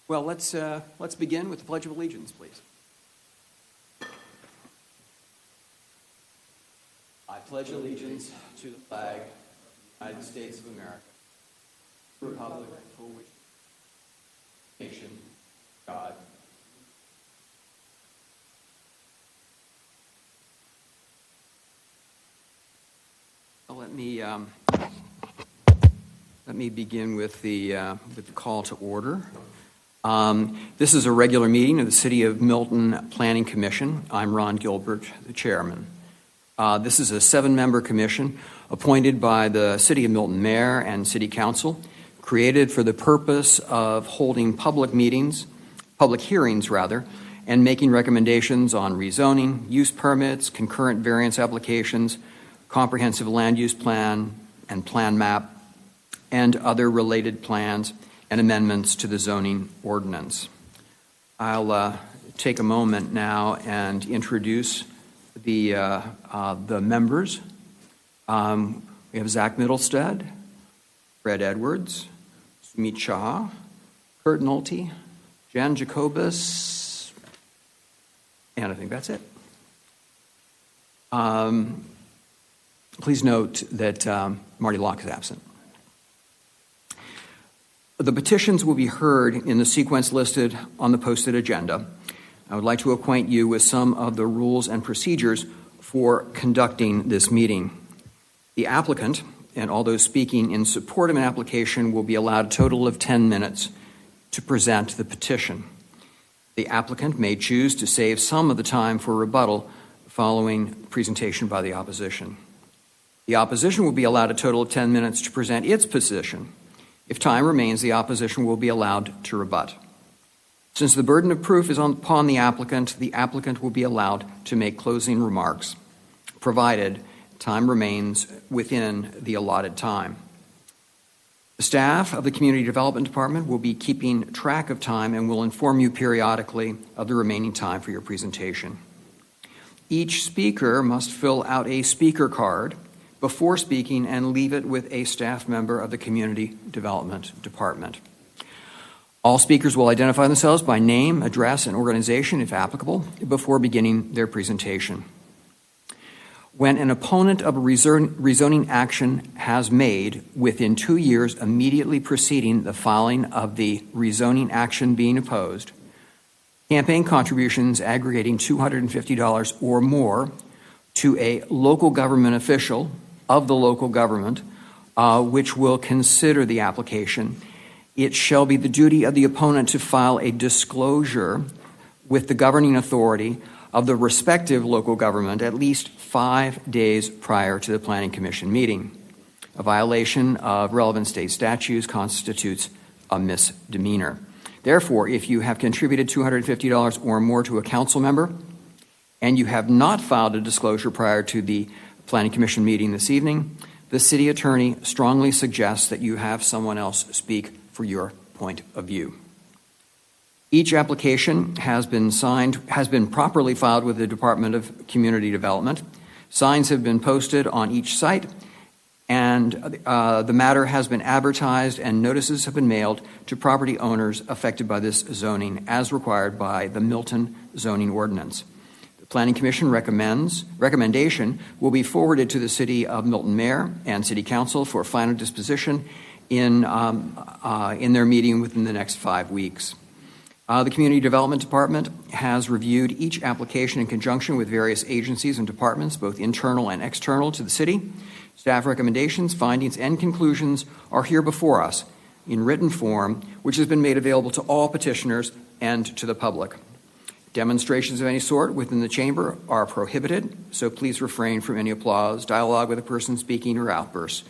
Well, let's begin with the Pledge of Allegiance, please. I pledge allegiance to the flag of the United States of America, the republic for which nation, God. Well, let me begin with the call to order. This is a regular meeting of the City of Milton Planning Commission. I'm Ron Gilbert, the chairman. This is a 7-member commission appointed by the City of Milton Mayor and City Council, created for the purpose of holding public hearings, and making recommendations on rezoning, use permits, concurrent variance applications, comprehensive land use plan and plan map, and other related plans and amendments to the zoning ordinance. I'll take a moment now and introduce the members. We have Zach Middlestead, Fred Edwards, Sumit Shah, Kurt Nolte, Jan Jacobus, and I think that's it. Please note that Marty Locke is absent. The petitions will be heard in the sequence listed on the posted agenda. I would like to acquaint you with some of the rules and procedures for conducting this meeting. The applicant and all those speaking in support of an application will be allowed a total of 10 minutes to present the petition. The applicant may choose to save some of the time for rebuttal following presentation by the opposition. The opposition will be allowed a total of 10 minutes to present its position. If time remains, the opposition will be allowed to rebut. Since the burden of proof is upon the applicant will be allowed to make closing remarks, provided time remains within the allotted time. The staff of the Community Development Department will be keeping track of time and will inform you periodically of the remaining time for your presentation. Each speaker must fill out a speaker card before speaking and leave it with a staff member of the Community Development Department. All speakers will identify themselves by name, address, and organization, if applicable, before beginning their presentation. When an opponent of a rezoning action has made within 2 years immediately preceding the filing of the rezoning action being opposed, campaign contributions aggregating $250 or more to a local government official of the local government, which will consider the application, it shall be the duty of the opponent to file a disclosure with the governing authority of the respective local government at least 5 days prior to the Planning Commission meeting. A violation of relevant state statutes constitutes a misdemeanor. Therefore, if you have contributed $250 or more to a council member and you have not filed a disclosure prior to the Planning Commission meeting this evening, the city attorney strongly suggests that you have someone else speak for your point of view. Each application has been properly filed with the Department of Community Development. Signs have been posted on each site, and the matter has been advertised and notices have been mailed to property owners affected by this zoning as required by the Milton zoning ordinance. The Planning Commission recommendation will be forwarded to the City of Milton Mayor and City Council for final disposition in their meeting within the next 5 weeks. The Community Development Department has reviewed each application in conjunction with various agencies and departments, both internal and external to the city. Staff recommendations, findings, and conclusions are here before us in written form, which has been made available to all petitioners and to the public. Demonstrations of any sort within the chamber are prohibited, so please refrain from any applause, dialogue with a person speaking, or outbursts.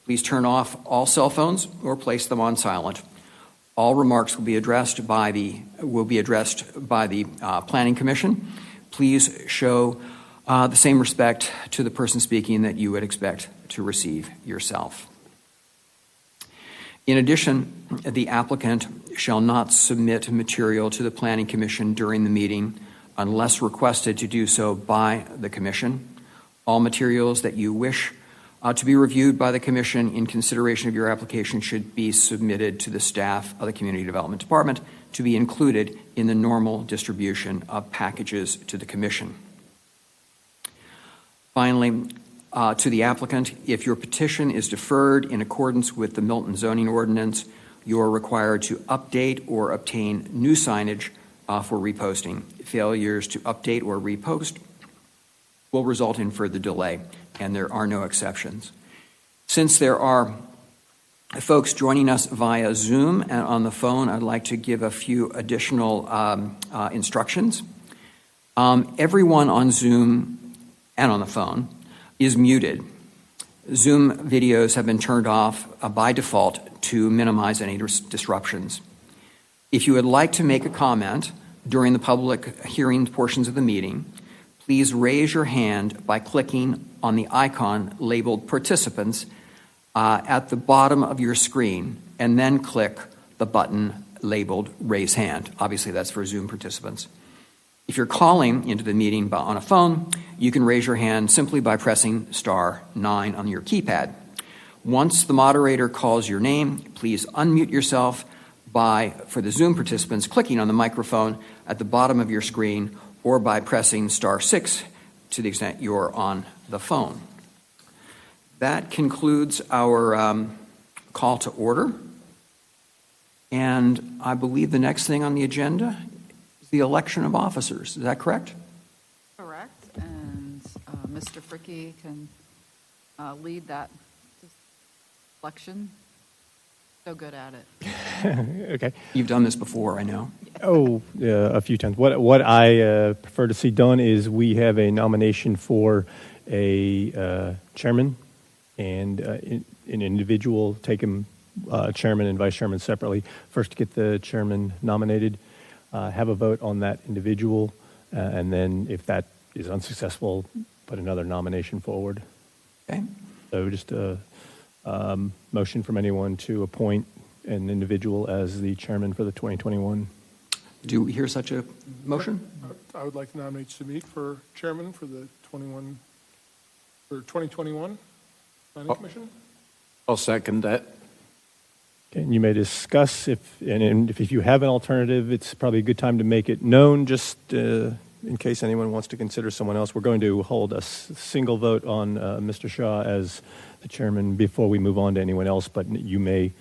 Please turn off all cell phones or place them on silent. All remarks will be addressed by the Planning Commission. Please show the same respect to the person speaking that you would expect to receive yourself. In addition, the applicant shall not submit material to the Planning Commission during the meeting unless requested to do so by the Commission. All materials that you wish to be reviewed by the Commission in consideration of your application should be submitted to the staff of the Community Development Department to be included in the normal distribution of packages to the Commission. Finally, to the applicant, if your petition is deferred in accordance with the Milton zoning ordinance, you are required to update or obtain new signage for reposting. Failures to update or repost will result in further delay, and there are no exceptions. Since there are folks joining us via Zoom and on the phone, I'd like to give a few additional instructions. Everyone on Zoom and on the phone is muted. Zoom videos have been turned off by default to minimize any disruptions. If you would like to make a comment during the public hearing portions of the meeting, please raise your hand by clicking on the icon labeled Participants at the bottom of your screen, and then click the button labeled Raise Hand. Obviously, that's for Zoom participants. If you're calling into the meeting on a phone, you can raise your hand simply by pressing *9 on your keypad. Once the moderator calls your name, please unmute yourself for the Zoom participants, clicking on the microphone at the bottom of your screen, or by pressing *6 to the extent you're on the phone. That concludes our call to order. And I believe the next thing on the agenda is the election of officers. Is that correct? Correct. And Mr. Fricke can lead that election. So good at it. Okay. You've done this before, I know. Oh, a few times. What I prefer to see done is we have a nomination for a chairman and an individual, take him chairman and vice chairman separately. First, get the chairman nominated, have a vote on that individual, and then if that is unsuccessful, put another nomination forward. Okay. So just a motion from anyone to appoint an individual as the chairman for the 2021. Do we hear such a motion? I would like to nominate Sumit for chairman for the 2021 Planning Commission. I'll second that. Okay, and you may discuss if you have an alternative, it's probably a good time to make it known, just in case anyone wants to consider someone else. We're going to hold a single vote on Mr. Shaw as the chairman before we move on to anyone else, but you may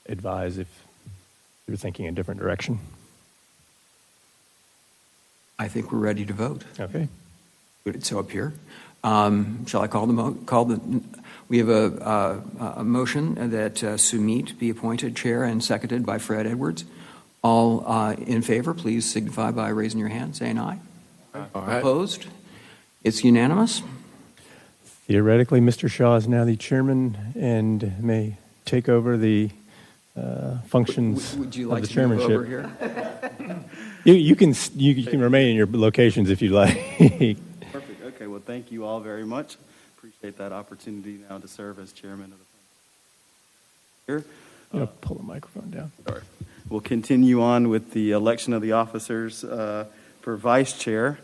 advise if you're thinking a different direction. I think we're ready to vote. Okay. Would it so appear? Shall I call the we have a motion that Sumit be appointed chair and seconded by Fred Edwards. All in favor, please signify by raising your hand, saying aye. Aye. Opposed? It's unanimous. Theoretically, Mr. Shaw is now the chairman and may take over the functions Would you of like the to chairmanship. move over here? You can remain in your locations if you'd like. Perfect. Okay. Well, thank you all very much. Appreciate that opportunity now to serve as chairman of the here. Pull the microphone down. Sorry. We'll continue on with the election of the officers for vice chair.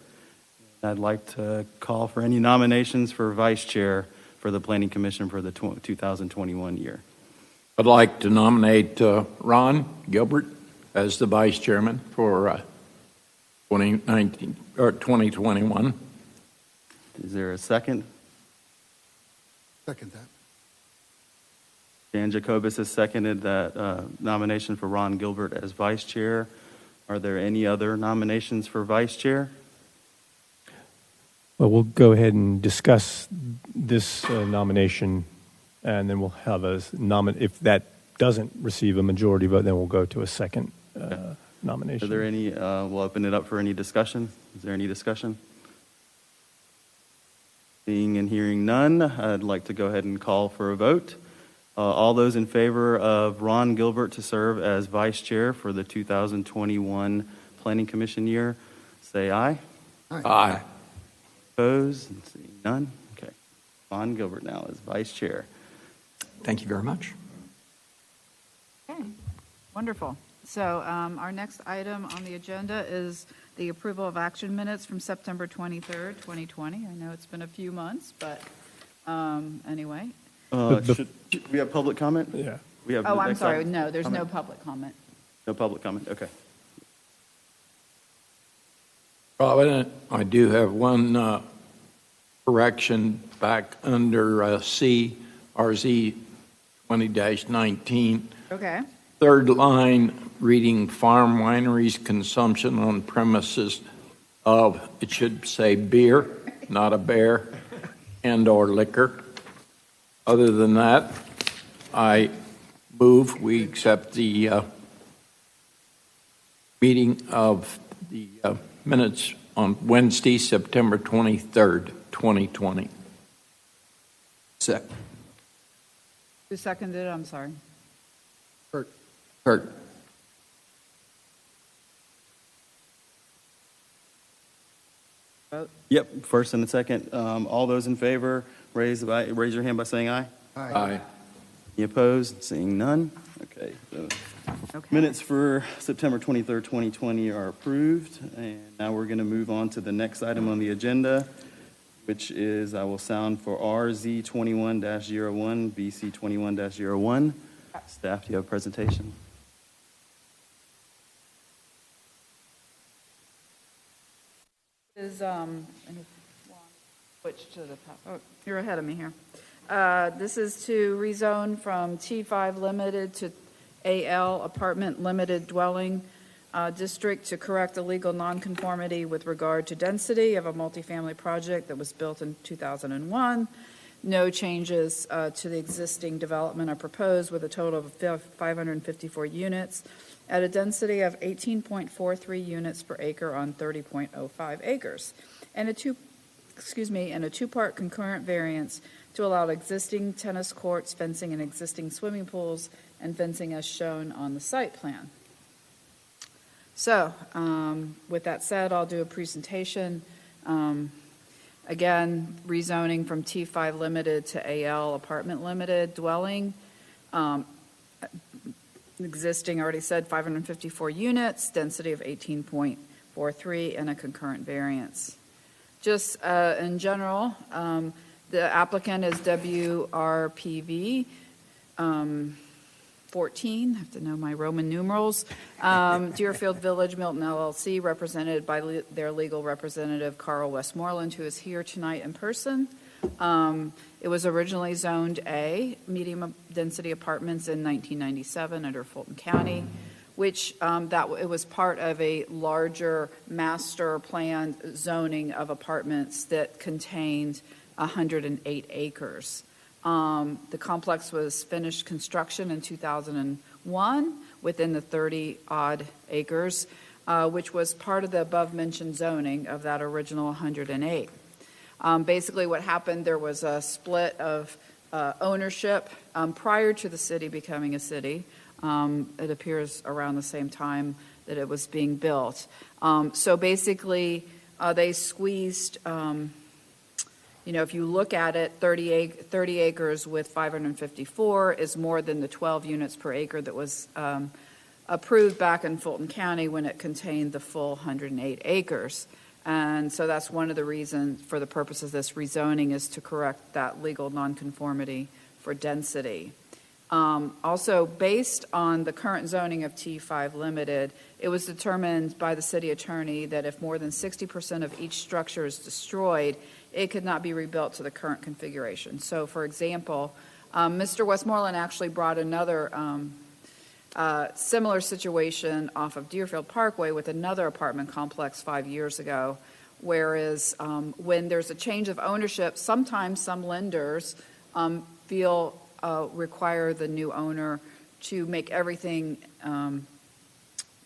I'd like to call for any nominations for vice chair for the Planning Commission for the 2021 year. I'd like to nominate Ron Gilbert as the vice chairman for 2019 or 2021. Is there a second? Second that. Dan Jacobus has seconded that nomination for Ron Gilbert as vice chair. Are there any other nominations for vice chair? Well, we'll go ahead and discuss this nomination, and then we'll have a if that doesn't receive a majority vote, then we'll go to a second nomination. Are there any, we'll open it up for any discussion. Is there any discussion? Seeing and hearing none, I'd like to go ahead and call for a vote. All those in favor of Ron Gilbert to serve as vice chair for the 2021 Planning Commission year, say aye. Aye. Opposed? Seeing none? Okay. Ron Gilbert now as vice chair. Thank you very much. Okay, wonderful. So our next item on the agenda is the approval of action minutes from September 23rd, 2020. I know it's been a few months, but Anyway. Should we have public comment? Yeah. We have Oh, the I'm next sorry. item. No, there's no Comment? public comment. No public comment, okay. Provident, I do have one correction back under C, RZ 20-19. Okay. Third line, reading farm wineries consumption on premises of, it should say beer, not a bear, and/or liquor. Other than that, I move we accept the meeting of the minutes on Wednesday, September 23rd, 2020. Who seconded it? I'm sorry. Kurt. Vote. Yep, first and a second. All those in favor, raise your hand by saying aye. Aye. Any opposed? Seeing none. Okay, so Okay. minutes for September 23rd, 2020 are approved. And now we're going to move on to the next item on the agenda, which is, I will sound for RZ 21-01, BC 21-01. Staff, do you have a presentation? Is switch to the, oh, you're ahead of me here. This is to rezone from T5 limited to AL apartment limited dwelling district to correct a legal nonconformity with regard to density of a multifamily project that was built in 2001. No changes to the existing development are proposed, with a total of 554 units at a density of 18.43 units per acre on 30.05 acres, and a two-part concurrent variance to allow existing tennis courts, fencing, and existing swimming pools and fencing as shown on the site plan. So, with that said, I'll do a presentation. Again, rezoning from T5 limited to AL apartment limited dwelling. Existing, already said, 554 units, density of 18.43, and a concurrent variance. Just in general, the applicant is WRPV 14, I have to know my Roman numerals, Deerfield Village, Milton LLC, represented by their legal representative, Carl Westmoreland, who is here tonight in person. It was originally zoned A, medium density apartments, in 1997 under Fulton County, which it was part of a larger master plan zoning of apartments that contained 108 acres. The complex was finished construction in 2001 within the 30-odd acres, which was part of the above-mentioned zoning of that original 108. Basically what happened, there was a split of ownership prior to the city becoming a city. It appears around the same time that it was being built. So basically they squeezed, if you look at it, 30 acres with 554 is more than the 12 units per acre that was approved back in Fulton County when it contained the full 108 acres. And so that's one of the reasons for the purpose of this rezoning, is to correct that legal nonconformity for density. Also, based on the current zoning of T5 limited, it was determined by the city attorney that if more than 60% of each structure is destroyed, it could not be rebuilt to the current configuration. So, for example, Mr. Westmoreland actually brought another similar situation off of Deerfield Parkway with another apartment complex 5 years ago, whereas when there's a change of ownership, sometimes some lenders require the new owner to make everything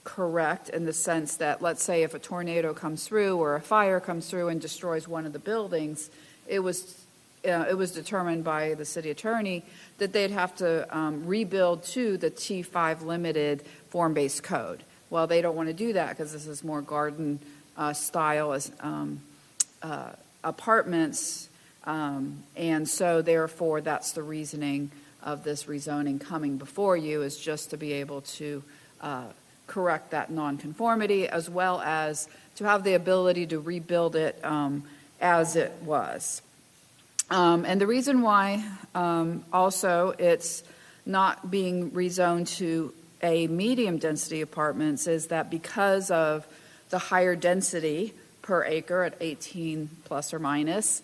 correct, in the sense that, let's say if a tornado comes through or a fire comes through and destroys one of the buildings, it was determined by the city attorney that they'd have to rebuild to the T5 limited form-based code. Well, they don't want to do that because this is more garden style as apartments, and so therefore that's the reasoning of this rezoning coming before you, is just to be able to correct that nonconformity, as well as to have the ability to rebuild it as it was. And the reason why also it's not being rezoned to a medium-density apartments is that because of the higher density per acre at 18 plus or minus,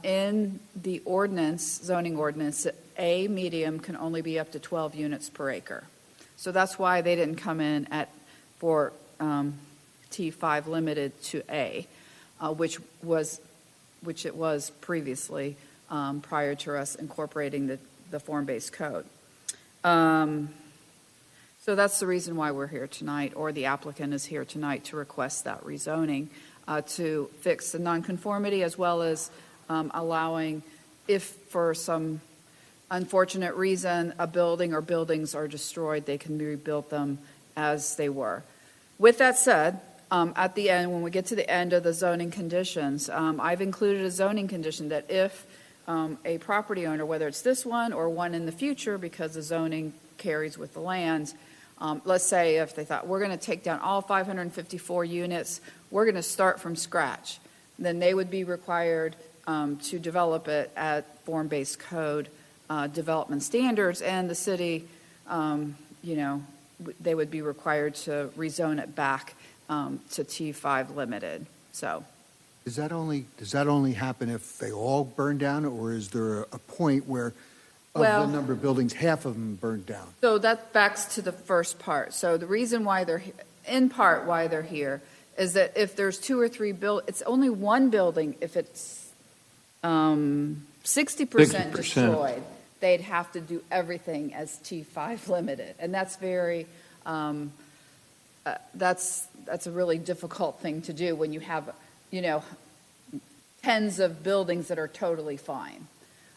in the ordinance, zoning ordinance, a medium can only be up to 12 units per acre. So that's why they didn't come in for T5 limited to A, which it was previously prior to us incorporating the form-based code. So that's the reason why we're here tonight, or the applicant is here tonight to request that rezoning to fix the nonconformity, as well as allowing, if for some unfortunate reason a building or buildings are destroyed, they can rebuild them as they were. With that said, at the end, when we get to the end of the zoning conditions, I've included a zoning condition that if a property owner, whether it's this one or one in the future, because the zoning carries with the land, let's say if they thought, we're going to take down all 554 units, we're going to start from scratch, then they would be required to develop it at form-based code development standards, and the city, they would be required to rezone it back to T5 limited. So, Does that only happen if they all burn down, or is there a point where of the number of buildings, half of them burned down? So that backs to the first part. So the reason why in part why they're here is that if there's two or three it's only one building. If it's 60% destroyed, they'd have to do everything as T5 limited, and that's very that's a really difficult thing to do when you have tens of buildings that are totally fine.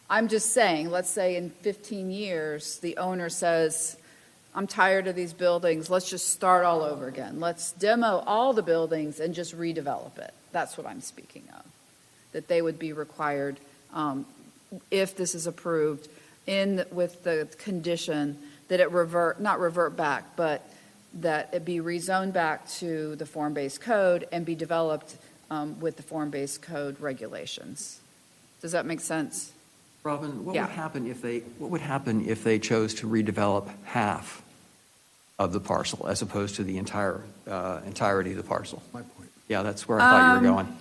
I'm just saying, let's say in 15 years, the owner says, I'm tired of these buildings, let's just start all over again. Let's demo all the buildings and just redevelop it. That's what I'm speaking of. That they would be required, if this is approved, with the condition that it not revert back, but that it be rezoned back to the form-based code and be developed with the form-based code regulations. Does that make sense? Robin, what Yeah. would happen if they chose to redevelop half of the parcel as opposed to the entirety of the parcel? My point. Yeah, that's where I thought you were going.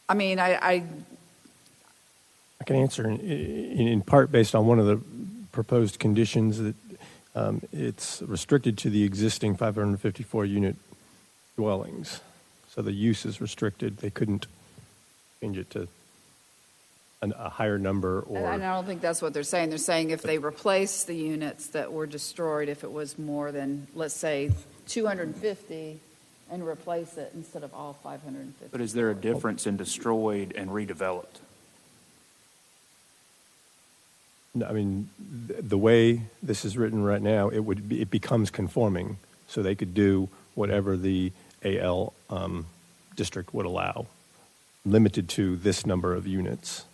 I mean, I can answer in part based on one of the proposed conditions that it's restricted to the existing 554 unit dwellings. So the use is restricted. They couldn't change it to a higher number, or. and I don't think that's what they're saying. They're saying if they replace the units that were destroyed, if it was more than, let's say, 250, and replace it instead of all 550. But is there a difference in destroyed and redeveloped? No, I mean, the way this is written right now, it becomes conforming, so they could do whatever the AL district would allow, limited to this number of units.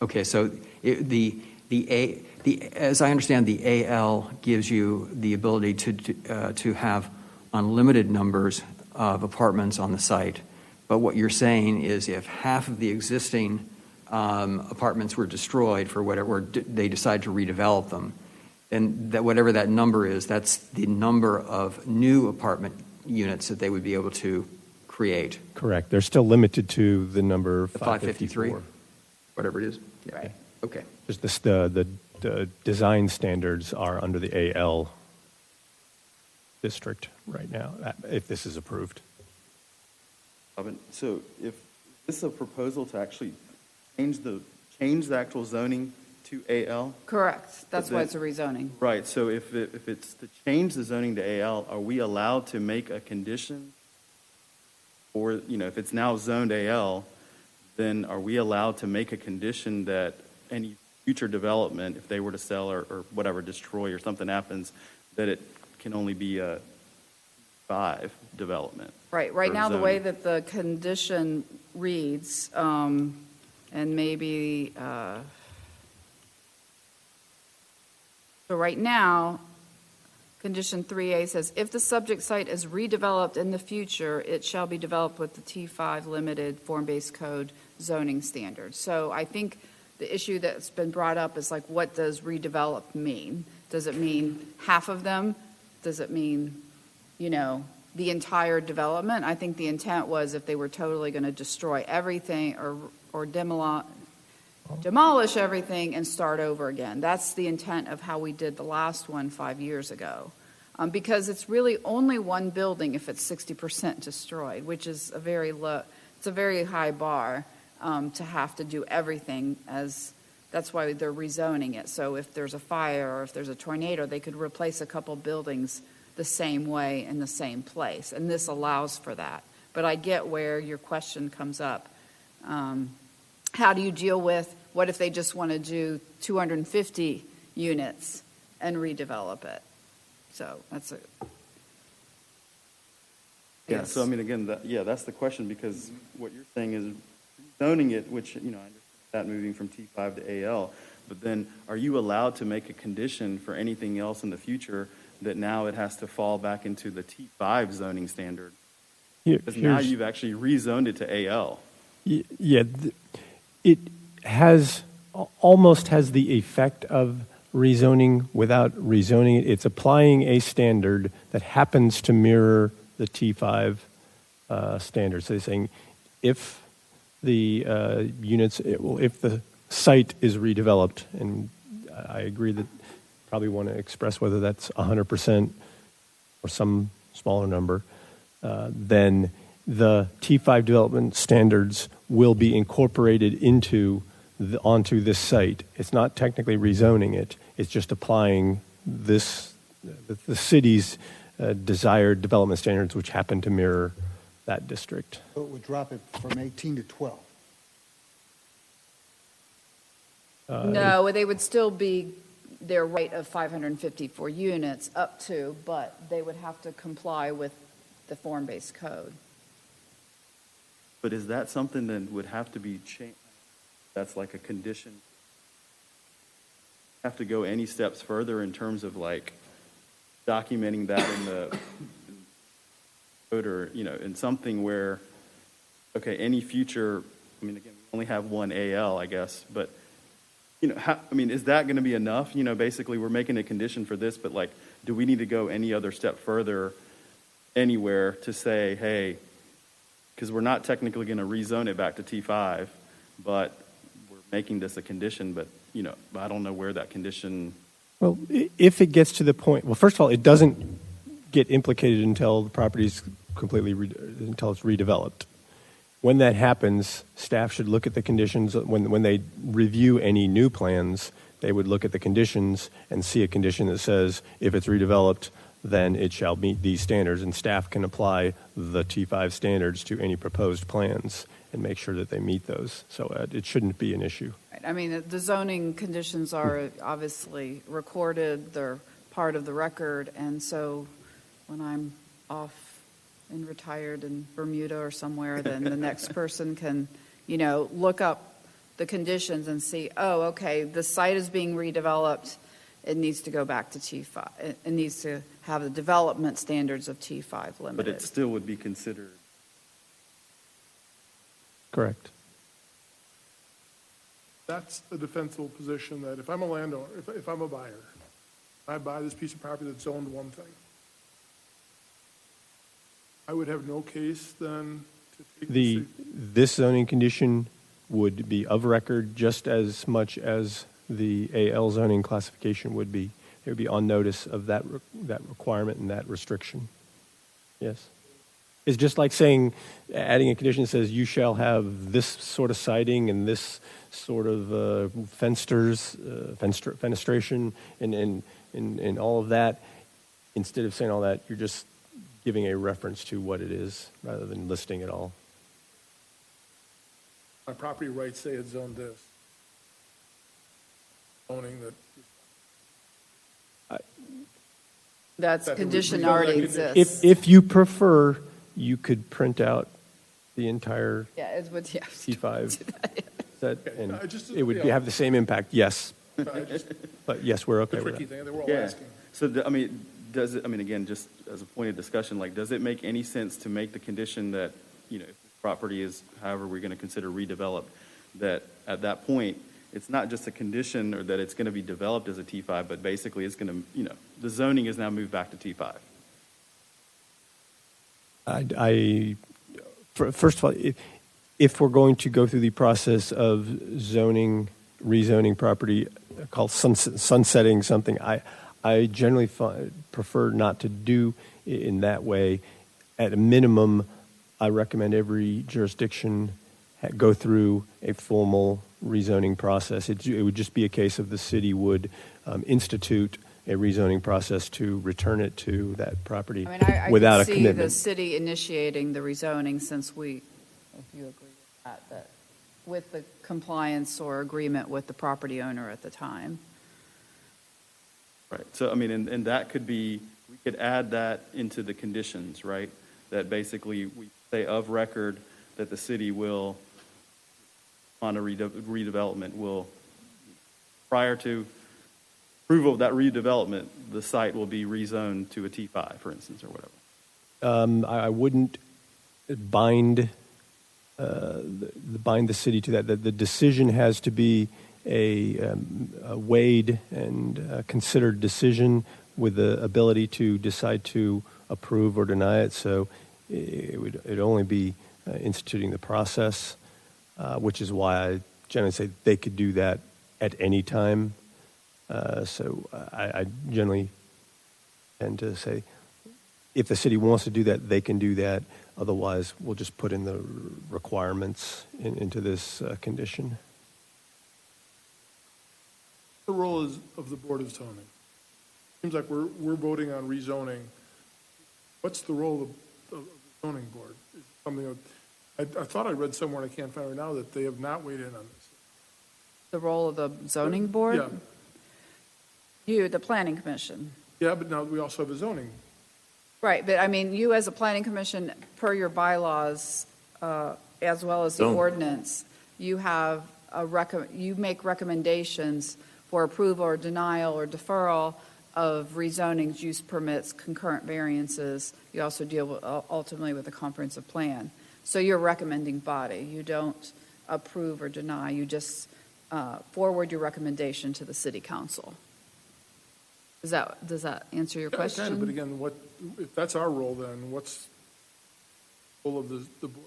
Okay, so as I understand, the AL gives you the ability to have unlimited numbers of apartments on the site. But what you're saying is if half of the existing apartments were destroyed for whatever, they decide to redevelop them, then that whatever that number is, that's the number of new apartment units that they would be able to create. Correct. They're still limited to the number 553, 554. whatever it is. Yeah. Right. Okay. Just the design standards are under the AL district right now, if this is approved. So if this is a proposal to actually change the actual zoning to AL? Correct. That's why it's a rezoning. Right. So if it's to change the zoning to AL, are we allowed to make a condition? Or, if it's now zoned AL, then are we allowed to make a condition that any future development, if they were to sell or whatever, destroy or something happens, that it can only be a 5 development? Right. Right for now, the zoning? way that the condition reads, and maybe, so right now, Condition 3A says, if the subject site is redeveloped in the future, it shall be developed with the T5 limited form-based code zoning standards. So I think the issue that's been brought up is like, what does redevelop mean? Does it mean half of them? Does it mean, the entire development? I think the intent was if they were totally going to destroy everything or demolish everything and start over again. That's the intent of how we did the last one 5 years ago. Because it's really only one building if it's 60% destroyed, which is a very high bar to have to do everything that's why they're rezoning it. So if there's a fire or if there's a tornado, they could replace a couple buildings the same way in the same place. And this allows for that. But I get where your question comes up. How do you deal with, what if they just want to do 250 units and redevelop it? So that's it. Yeah, so I mean, again, that's the question, because what you're saying is zoning it, which, I understand that moving from T5 to AL, but then are you allowed to make a condition for anything else in the future that now it has to fall back into the T5 zoning standard? Because now you've actually rezoned it to AL. Yeah, it almost has the effect of rezoning without rezoning it. It's applying a standard that happens to mirror the T5 standard. So they're saying if the if the site is redeveloped, and I agree that probably want to express whether that's 100% or some smaller number, then the T5 development standards will be incorporated onto this site. It's not technically rezoning it. It's just applying the city's desired development standards, which happen to mirror that district. So it would drop it from 18 to 12. No, they would still be their rate of 554 units up to, but they would have to comply with the form-based code. But is that something that would have to be changed? That's like a condition. Have to go any steps further in terms of like documenting that in the code, or in something where, okay, any future. I mean, again, we only have one AL, I guess, but is that going to be enough? Basically, we're making a condition for this, but like, do we need to go any other step further anywhere to say, hey, because we're not technically going to rezone it back to T5, but we're making this a condition, but I don't know where that condition. Well, if it gets to the point, well, first of all, it doesn't get implicated until the property's completely, until it's redeveloped. When that happens, staff should look at the conditions. When they review any new plans, they would look at the conditions and see a condition that says, if it's redeveloped, then it shall meet these standards, and staff can apply the T5 standards to any proposed plans and make sure that they meet those. So it shouldn't be an issue. Right. I mean, the zoning conditions are obviously recorded. They're part of the record. And so when I'm off and retired in Bermuda or somewhere, then the next person can, look up the conditions and see, oh, okay, the site is being redeveloped. It needs to go back to T5. It needs to have the development standards of T5 limited. But it still would be considered. Correct. That's a defensible position, that if I'm a landowner, if I'm a buyer, I buy this piece of property that's zoned one thing, I would have no case then to take this zoning condition would be of record just as much as the AL zoning classification would be. It would be on notice of that requirement and that restriction. Yes. It's just like saying, adding a condition that says you shall have this sort of siding and this sort of fenestration and all of that. Instead of saying all that, you're just giving a reference to what it is rather than listing it all. my property rights say it's zoned this. Owning that. That's condition already exists. If you prefer, you could print out the entire Yeah, it would, yeah. C5 set, and just, it would yeah. have the same impact, yes. But yes, we're okay The with tricky that. thing, they were all Yeah. asking. So, does it, I mean, again, just as a point of discussion, like, does it make any sense to make the condition that, if the property is, however we're going to consider redeveloped, that at that point, it's not just a condition or that it's going to be developed as a T5, but basically it's going to, the zoning is now moved back to T5. First of all, if we're going to go through the process of rezoning property called sunsetting something, I generally prefer not to do it in that way. At a minimum, I recommend every jurisdiction go through a formal rezoning process. It would just be a case of the city would institute a rezoning process to return it to that property without a commitment. I can see the city initiating the rezoning since if you agree with that with the compliance or agreement with the property owner at the time. Right. So, I mean, and that could be, we could add that into the conditions, right? That basically we say of record that the city will, on a redevelopment, will, prior to approval of that redevelopment, the site will be rezoned to a T5, for instance, or whatever. I wouldn't bind the city to that. The decision has to be a weighed and considered decision with the ability to decide to approve or deny it. So it'd only be instituting the process, which is why I generally say they could do that at any time. So I generally tend to say if the city wants to do that, they can do that. Otherwise, we'll just put in the requirements into this condition. The role is of the Board of Zoning. Seems like we're voting on rezoning. What's the role of the zoning board? Is it something I thought I read somewhere, and I can't find it right now, that they have not weighed in on this. The role of the zoning board? Yeah. You, the planning commission. Yeah, but now we also have a zoning. Right, but I mean, you as a planning commission, per your bylaws, as well as the ordinance, you have you make recommendations for approval or denial or deferral of rezonings, use permits, concurrent variances. You also deal with, ultimately with a comprehensive plan. So you're a recommending body. You don't approve or deny. You just forward your recommendation to the city council. Does that answer your question? Kind of, but again, if that's our role, then what's the role of the board?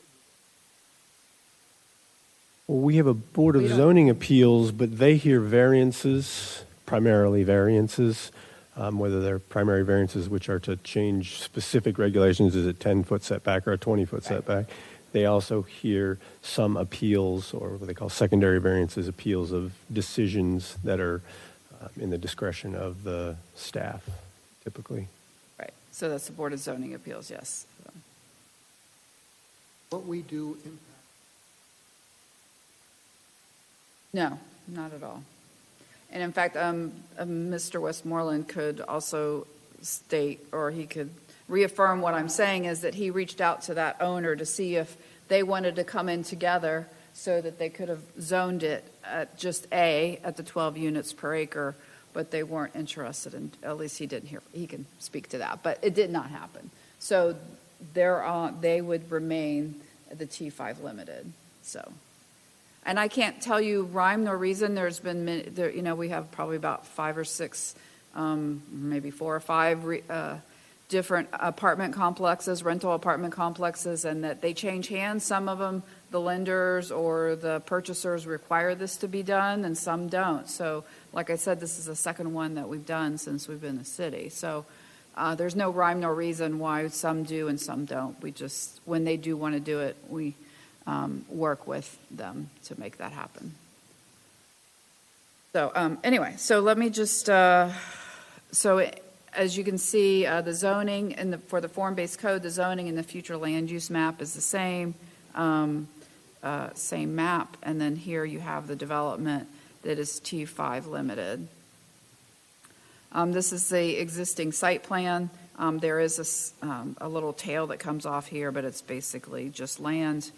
Well, we have a Board of Zoning Appeals, but they hear variances, primarily variances, whether they're primary variances, which are to change specific regulations, is it 10-foot setback or a 20-foot setback. They also hear some appeals, or what they call secondary variances, appeals of decisions that are in the discretion of the staff, typically. Right. So that's the Board of Zoning Appeals, yes. What we do impact? No, not at all. And in fact, Mr. Westmoreland could also state, or he could reaffirm what I'm saying, is that he reached out to that owner to see if they wanted to come in together so that they could have zoned it at just at the 12 units per acre, but they weren't interested in, at least he didn't hear, he can speak to that, but it did not happen. So they would remain at the T5 limited, so. And I can't tell you rhyme nor reason. There's been, we have probably about 5 or 6, maybe 4 or 5 different apartment complexes, rental apartment complexes, and that they change hands. Some of them, the lenders or the purchasers require this to be done, and some don't. So, like I said, this is the second one that we've done since we've been a city. So there's no rhyme nor reason why some do and some don't. We just, when they do want to do it, we work with them to make that happen. So anyway, so let me just, as you can see, the zoning for the form-based code, the zoning in the future land use map is the same map, and then here you have the development that is T5 limited. This is the existing site plan. There is a little tail that comes off here, but it's basically just land.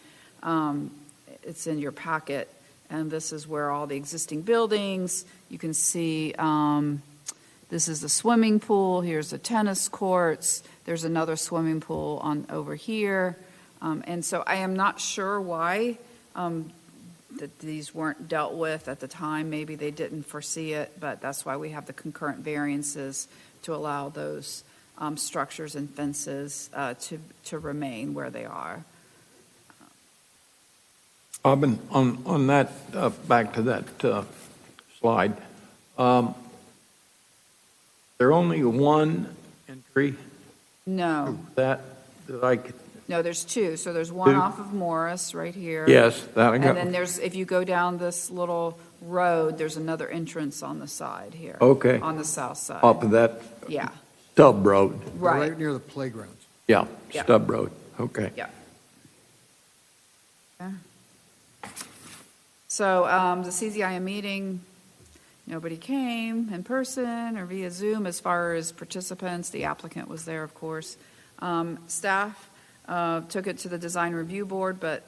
It's in your packet, and this is where all the existing buildings, you can see This is the swimming pool, here's the tennis courts, there's another swimming pool on over here. And so I am not sure why that these weren't dealt with at the time. Maybe they didn't foresee it, but that's why we have the concurrent variances to allow those structures and fences to remain where they are. On that, back to that slide, there only one entry No, that I could, no, there's two. So there's one Two? off of Morris right here. yes, that I got. And then there's, if you go down this little road, there's another entrance on the side here. Okay. On the south side. Off of that Yeah, stub road. right. Near the playgrounds. Yeah, Yeah. stub road. Okay. Yeah. Okay. So the CZIM meeting, nobody came in person or via Zoom as far as participants. The applicant was there, of course. Staff took it to the design review board, but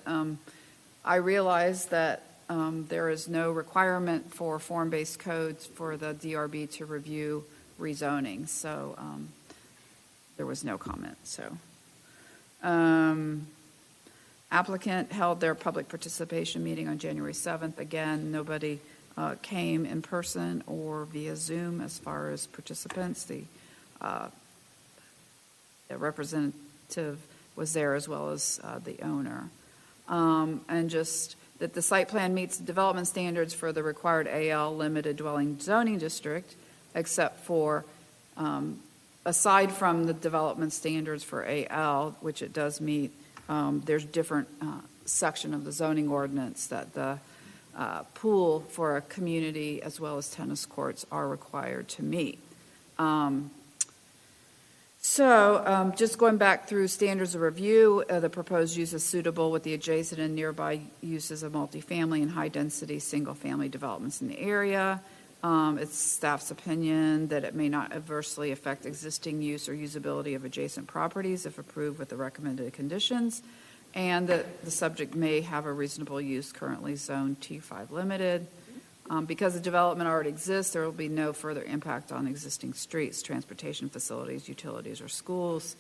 I realized that there is no requirement for form-based codes for the DRB to review rezoning, so there was no comment. So applicant held their public participation meeting on January 7th. Again, nobody came in person or via Zoom as far as participants. The representative was there as well as the owner. And just that the site plan meets development standards for the required AL limited dwelling zoning district, except for, aside from the development standards for AL, which it does meet, there's different section of the zoning ordinance that the pool for a community as well as tennis courts are required to meet. So just going back through standards of review, the proposed use is suitable with the adjacent and nearby uses of multifamily and high-density single-family developments in the area. It's staff's opinion that it may not adversely affect existing use or usability of adjacent properties if approved with the recommended conditions, and that the subject may have a reasonable use currently zoned T5 limited. Because the development already exists, there will be no further impact on existing streets, transportation facilities, utilities, or schools.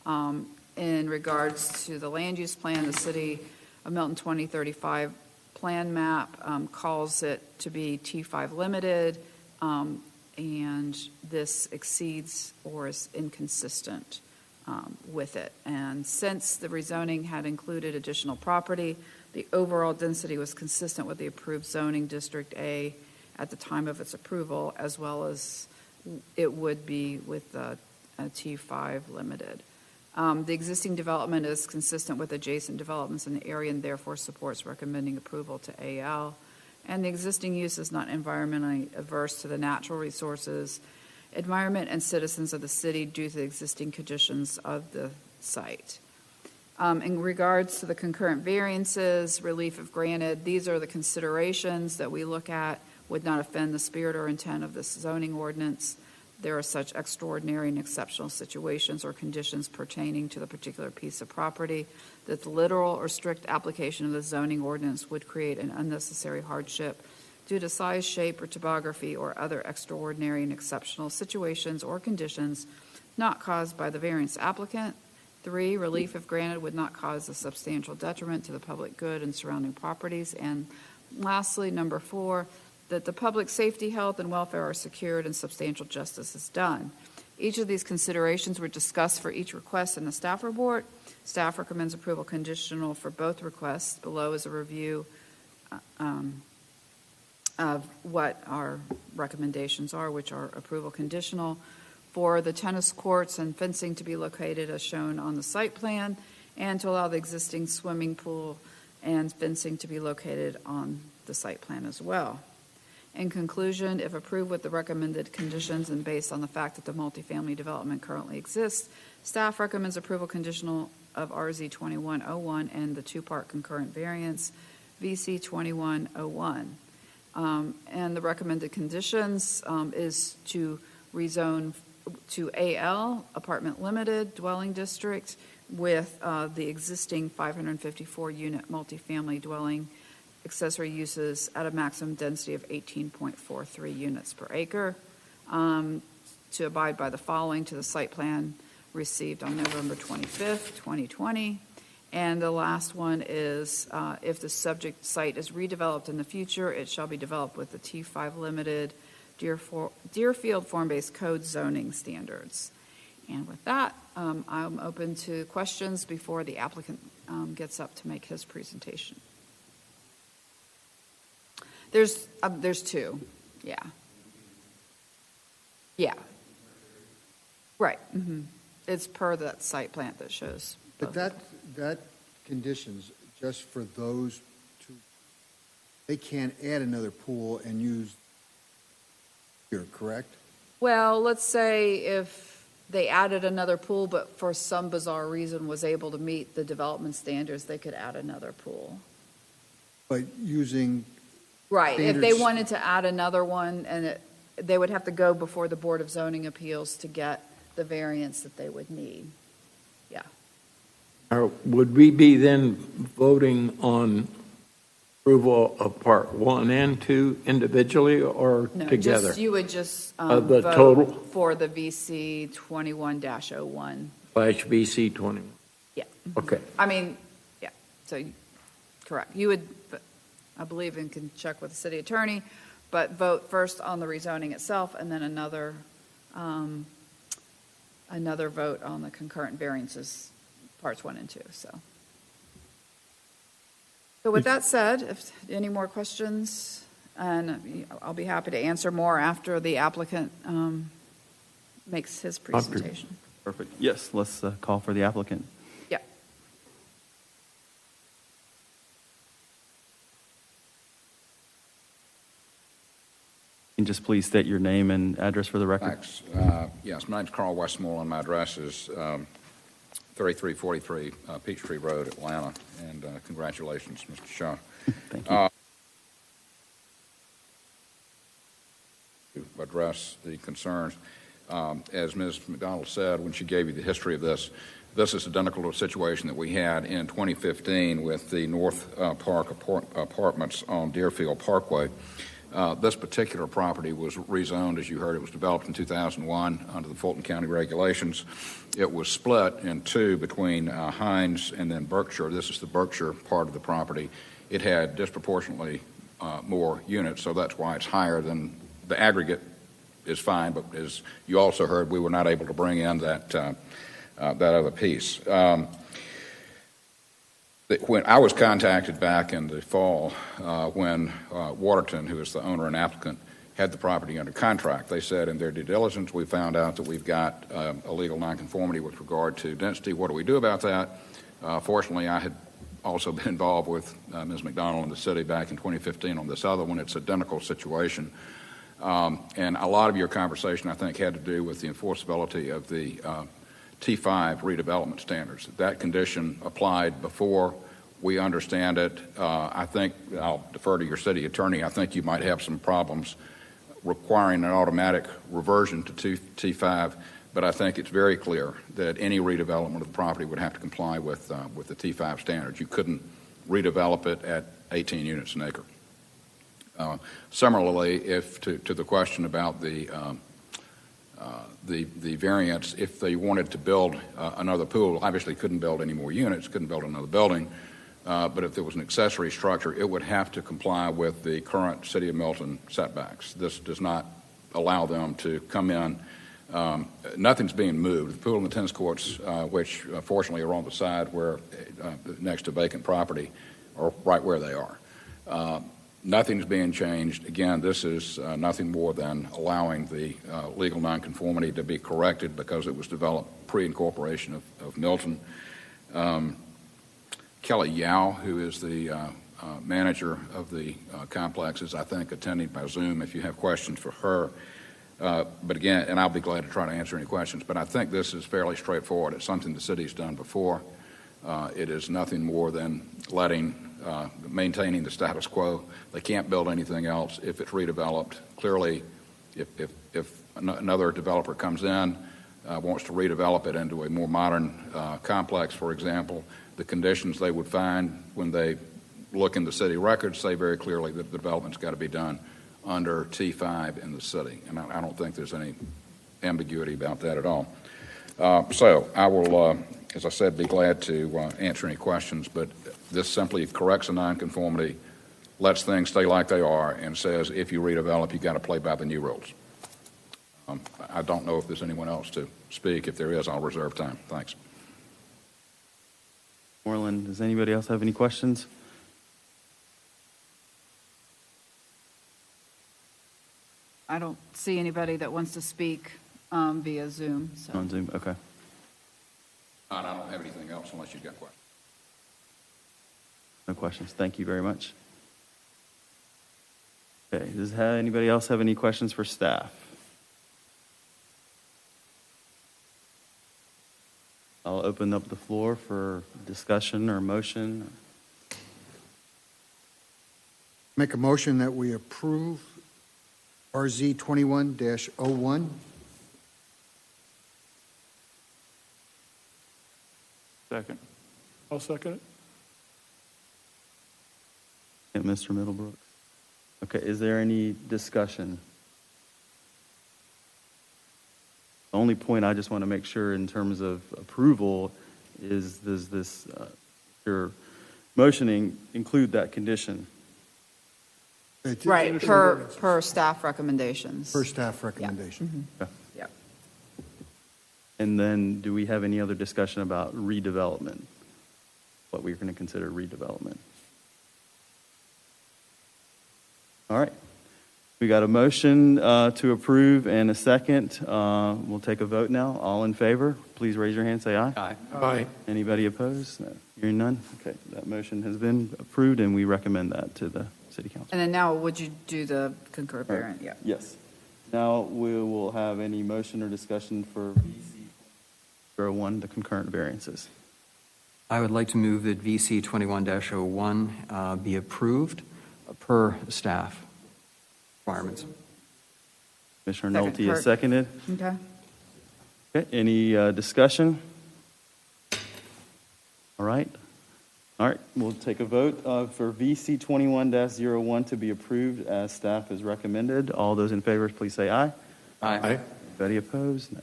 In regards to the land use plan, the City of Milton 2035 plan map calls it to be T5 limited, and this exceeds or is inconsistent with it. And since the rezoning had included additional property, the overall density was consistent with the approved zoning District A at the time of its approval, as well as it would be with a T5 limited. The existing development is consistent with adjacent developments in the area and therefore supports recommending approval to AL. And the existing use is not environmentally adverse to the natural resources, environment, and citizens of the city due to the existing conditions of the site. In regards to the concurrent variances, relief if granted, these are the considerations that we look at would not offend the spirit or intent of this zoning ordinance. There are such extraordinary and exceptional situations or conditions pertaining to the particular piece of property that the literal or strict application of the zoning ordinance would create an unnecessary hardship due to size, shape, or topography or other extraordinary and exceptional situations or conditions not caused by the variance applicant. 3, relief if granted would not cause a substantial detriment to the public good and surrounding properties. And lastly, number 4, that the public safety, health, and welfare are secured and substantial justice is done. Each of these considerations were discussed for each request in the staff report. Staff recommends approval conditional for both requests. Below is a review of what our recommendations are, which are approval conditional for the tennis courts and fencing to be located as shown on the site plan, and to allow the existing swimming pool and fencing to be located on the site plan as well. In conclusion, if approved with the recommended conditions and based on the fact that the multifamily development currently exists, staff recommends approval conditional of RZ 2101 and the two-part concurrent variance, VC 2101. And the recommended conditions is to rezone to AL, apartment limited dwelling district, with the existing 554-unit multifamily dwelling accessory uses at a maximum density of 18.43 units per acre. to abide by the following to the site plan received on November 25th, 2020. And the last one is, if the subject site is redeveloped in the future, it shall be developed with the T5 limited Deerfield form-based code zoning standards. And with that, I'm open to questions before the applicant gets up to make his presentation. There's two, yeah. Yeah. Right. Mm-hmm. It's per that site plan that shows. But that conditions just for those two, they can't add another pool and use here, correct? Well, let's say if they added another pool, but for some bizarre reason was able to meet the development standards, they could add another pool. But using Right. If they standards- wanted to add another one, and they would have to go before the Board of Zoning Appeals to get the variance that they would need. Yeah. Would we be then voting on approval of part 1 and 2 individually or No, together? you would just The vote total? for the VC 21-01. Slash VC 20. Yeah. Okay. I mean, yeah, so, correct. You would, I believe, and can check with the city attorney, but vote first on the rezoning itself, and then another vote on the concurrent variances, parts 1 and 2, so. So with that said, if any more questions, and I'll be happy to answer more after the applicant makes his presentation. Perfect. Yes, let's call for the applicant. Yeah. And just please state your name and address for the record. Thanks. Yes, my name's Carl Westmoreland. My address is 3343 Peachtree Road, Atlanta. And congratulations, Mr. Shaw. Thank you. To address the concerns. As Ms. McDonald said when she gave you the history of this, this is identical to a situation that we had in 2015 with the North Park apartments on Deerfield Parkway. This particular property was rezoned, as you heard. It was developed in 2001 under the Fulton County regulations. It was split in two between Hines and then Berkshire. This is the Berkshire part of the property. It had disproportionately more units, so that's why it's higher than the aggregate is fine, but as you also heard, we were not able to bring in that other piece. When I was contacted back in the fall when Waterton, who is the owner and applicant, had the property under contract, they said in their due diligence, we found out that we've got a legal nonconformity with regard to density. What do we do about that? Fortunately, I had also been involved with Ms. McDonald in the city back in 2015 on this other one. It's an identical situation. And a lot of your conversation, I think, had to do with the enforceability of the T5 redevelopment standards. That condition applied before. We understand it. I think, I'll defer to your city attorney, I think you might have some problems requiring an automatic reversion to T5, but I think it's very clear that any redevelopment of the property would have to comply with the T5 standards. You couldn't redevelop it at 18 units an acre. Similarly, if to the question about the variance, if they wanted to build another pool, obviously couldn't build any more units, couldn't build another building, but if there was an accessory structure, it would have to comply with the current City of Milton setbacks. This does not allow them to come in. Nothing's being moved. The pool and the tennis courts, which fortunately are on the side where next to vacant property, are right where they are. Nothing's being changed. Again, this is nothing more than allowing the legal nonconformity to be corrected because it was developed pre-incorporation of Milton. Kelly Yao, who is the manager of the complex, is, I think, attending by Zoom if you have questions for her. But again, and I'll be glad to try to answer any questions, but I think this is fairly straightforward. It's something the city's done before. It is nothing more than maintaining the status quo. They can't build anything else if it's redeveloped. Clearly, if another developer comes in, wants to redevelop it into a more modern complex, for example, the conditions they would find when they look in the city records say very clearly that the development's got to be done under T5 in the city. And I don't think there's any ambiguity about that at all. So I will, as I said, be glad to answer any questions, but this simply corrects a nonconformity, lets things stay like they are, and says if you redevelop, you've got to play by the new rules. I don't know if there's anyone else to speak. If there is, I'll reserve time. Thanks. Moreland, does anybody else have any questions? I don't see anybody that wants to speak via Zoom. So. On Zoom, okay. I don't have anything else unless you've got questions. No questions. Thank you very much. Okay, does anybody else have any questions for staff? I'll open up the floor for discussion or motion. Make a motion that we approve RZ 21-01. Second. I'll second it. Yeah, Mr. Middlebrooks. Okay, is there any discussion? The only point I just want to make sure in terms of approval is, does this, your motioning include that condition? Right, per staff recommendations. Per staff recommendation. Yeah. Mm-hmm. Yeah. And then do we have any other discussion about redevelopment? What we're going to consider redevelopment? All right. We got a motion to approve and a second. We'll take a vote now. All in favor, please raise your hand, say aye. Aye. Aye. Anybody opposed? No. Hearing none? Okay, that motion has been approved and we recommend that to the City Council. And then now, would you do the concurrent variant? Yeah. Yes. Now we will have any motion or discussion for VC 01, the concurrent variances. I would like to move that VC 21-01 be approved per staff requirements. Commissioner Second. Nolte has seconded. Okay. Okay, any discussion? All right. All right, we'll take a vote for VC 21-01 to be approved as staff has recommended. All those in favor, please say aye. Aye. Anybody opposed? No.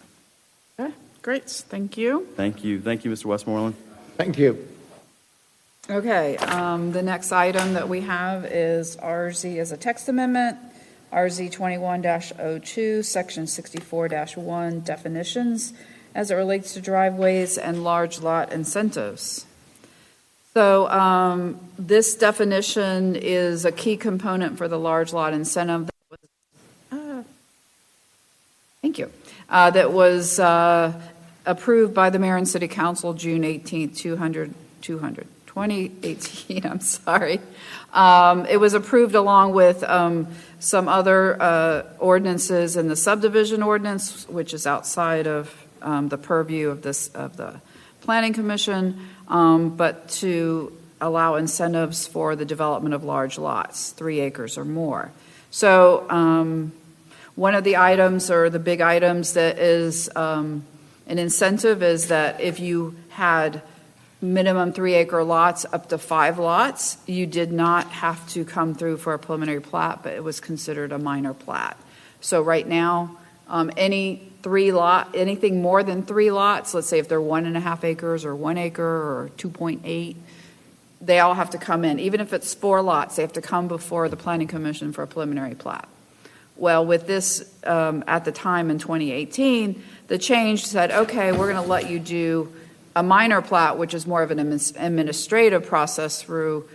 Okay, great. Thank you. Thank you. Thank you, Mr. Westmoreland. Thank you. Okay, the next item that we have is RZ as a text amendment, RZ 21-02, Section 64-1, definitions as it relates to driveways and large lot incentives. So this definition is a key component for the large lot incentive. Thank you. That was approved by the Mayor and City Council June 18th, 2018, I'm sorry. It was approved along with some other ordinances in the subdivision ordinance, which is outside of the purview of the Planning Commission, but to allow incentives for the development of large lots, 3 acres or more. So one of the items, or the big items, that is an incentive is that if you had minimum 3-acre lots up to 5 lots, you did not have to come through for a preliminary plat, but it was considered a minor plat. So right now, anything more than 3 lots, let's say if they're 1.5 acres or 1 acre or 2.8, they all have to come in. Even if it's 4 lots, they have to come before the Planning Commission for a preliminary plat. Well, with this, at the time in 2018, the change said, okay, we're going to let you do a minor plat, which is more of an administrative process through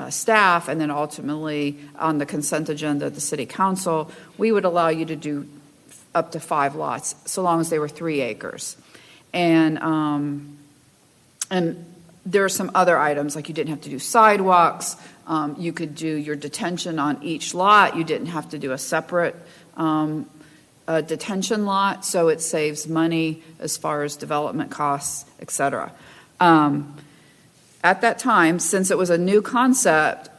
staff, and then ultimately on the consent agenda of the City Council, we would allow you to do up to 5 lots, so long as they were 3 acres. And there are some other items, like you didn't have to do sidewalks, you could do your detention on each lot, you didn't have to do a separate detention lot, so it saves money as far as development costs, et cetera. At that time, since it was a new concept,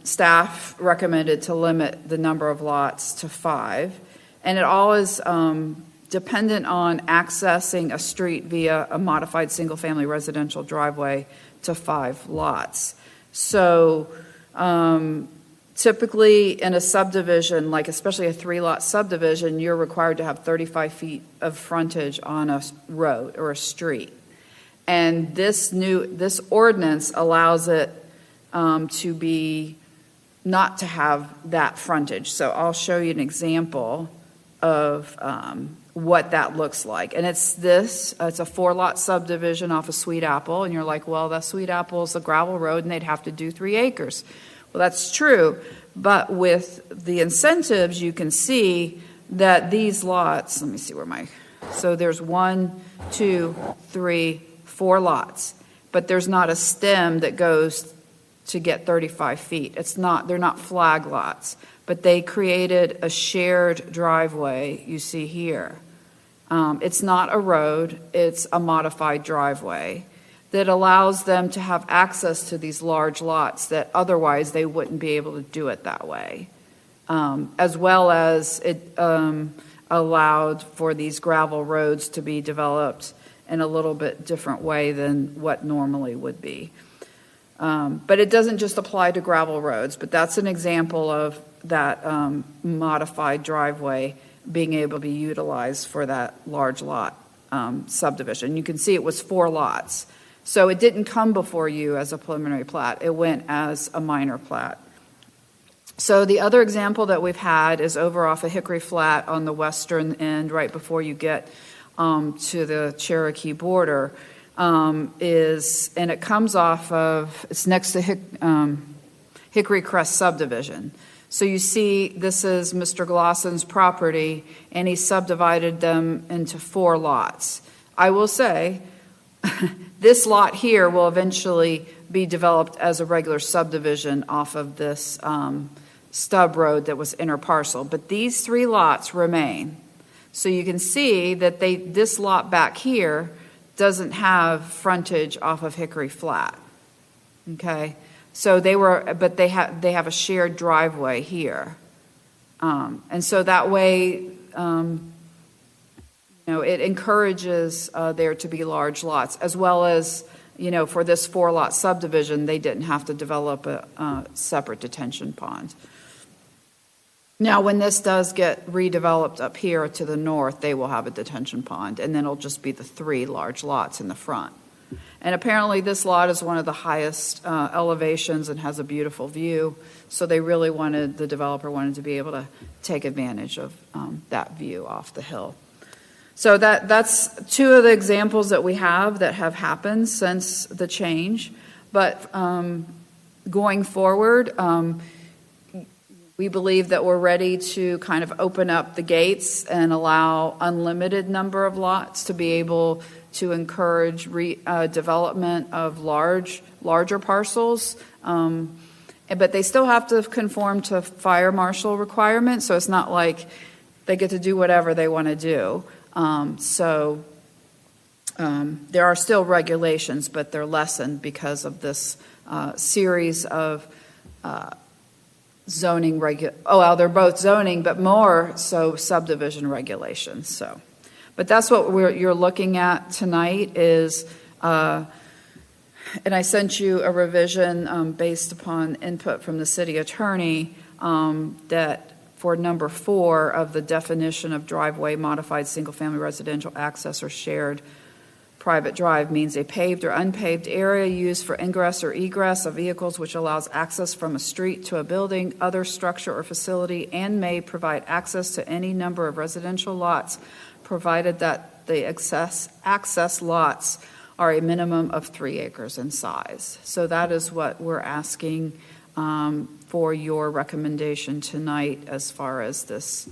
staff recommended to limit the number of lots to 5, and it all is dependent on accessing a street via a modified single-family residential driveway to 5 lots. So Typically, in a subdivision, like especially a 3-lot subdivision, you're required to have 35 feet of frontage on a road or a street. And this ordinance allows it to be not to have that frontage. So I'll show you an example of what that looks like. And it's a 4-lot subdivision off of Sweet Apple. And you're like, well, that Sweet Apple is a gravel road and they'd have to do 3 acres. Well, that's true. But with the incentives, you can see that these lots, let me see so there's 1, 2, 3, 4 lots. But there's not a stem that goes to get 35 feet. They're not flag lots. But they created a shared driveway, you see here. It's not a road, it's a modified driveway that allows them to have access to these large lots that otherwise they wouldn't be able to do it that way. As well as it allowed for these gravel roads to be developed in a little bit different way than what normally would be. But it doesn't just apply to gravel roads, but that's an example of that modified driveway being able to be utilized for that large lot subdivision. You can see it was 4 lots. So it didn't come before you as a preliminary plat. It went as a minor plat. So the other example that we've had is over off of Hickory Flat on the western end, right before you get to the Cherokee border, and it comes off of, it's next to Hickory Crest subdivision. So you see this is Mr. Glossen's property, and he subdivided them into 4 lots. I will say, this lot here will eventually be developed as a regular subdivision off of this stub road that was interparcel. But these 3 lots remain. So you can see that this lot back here doesn't have frontage off of Hickory Flat. Okay? So they have a shared driveway here. And so that way, it encourages there to be large lots, as well as, for this 4-lot subdivision, they didn't have to develop a separate detention pond. Now, when this does get redeveloped up here to the north, they will have a detention pond, and then it'll just be the 3 large lots in the front. And apparently this lot is one of the highest elevations and has a beautiful view, so the developer wanted to be able to take advantage of that view off the hill. So that's 2 of the examples that we have that have happened since the change. But going forward, we believe that we're ready to kind of open up the gates and allow unlimited number of lots to be able to encourage development of larger parcels. But they still have to conform to fire marshal requirements, so it's not like they get to do whatever they want to do. There are still regulations, but they're lessened because of this series of zoning they're both zoning, but more so subdivision regulations. So, but that's what you're looking at tonight is, and I sent you a revision based upon input from the city attorney that for number 4 of the definition of driveway, modified single-family residential access or shared private drive means a paved or unpaved area used for ingress or egress of vehicles which allows access from a street to a building, other structure or facility, and may provide access to any number of residential lots, provided that the access lots are a minimum of 3 acres in size. So that is what we're asking for your recommendation tonight as far as this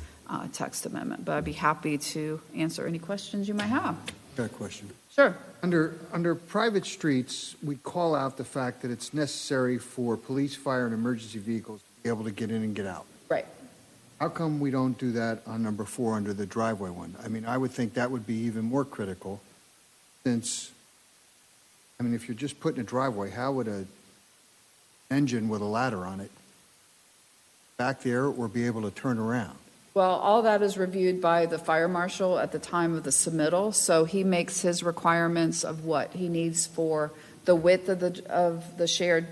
text amendment. But I'd be happy to answer any questions you might have. Got a question. Sure. Under private streets, we call out the fact that it's necessary for police, fire, and emergency vehicles to be able to get in and get out. Right. How come we don't do that on number 4 under the driveway one? I mean, I would think that would be even more critical since, if you're just putting a driveway, how would an engine with a ladder on it back there or be able to turn around? Well, all that is reviewed by the fire marshal at the time of the submittal, so he makes his requirements of what he needs for the width of the shared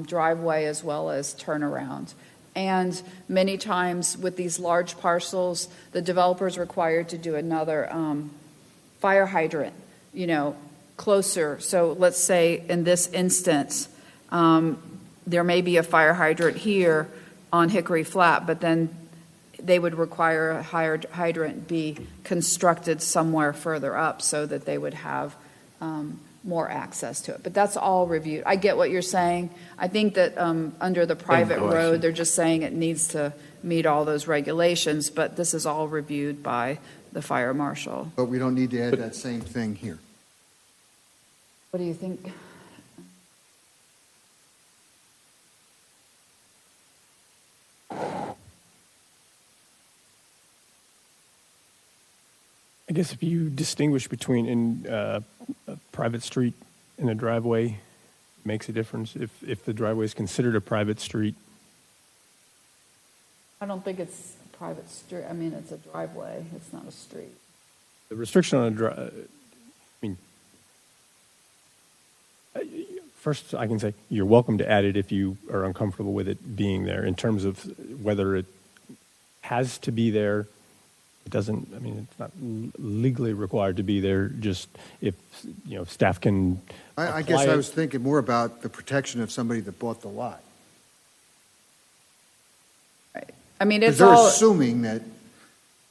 driveway as well as turnaround. And many times with these large parcels, the developer is required to do another fire hydrant, closer. So let's say in this instance, there may be a fire hydrant here on Hickory Flat, but then they would require a hydrant be constructed somewhere further up so that they would have more access to it. But that's all reviewed. I get what you're saying. I think that under the private road, they're just saying it needs to meet all those regulations, but this is all reviewed by the fire marshal. But we don't need to add that same thing here. What do you think? I guess if you distinguish between a private street and a driveway, it makes a difference. If the driveway is considered a private street. I don't think it's a private street. I mean, it's a driveway. It's not a street. The restriction on first I can say you're welcome to add it if you are uncomfortable with it being there. In terms of whether it has to be there, it doesn't, it's not legally required to be there, just if, staff can I guess I was thinking more about the protection of somebody that bought the lot. Right. I mean, Because it's they're all assuming that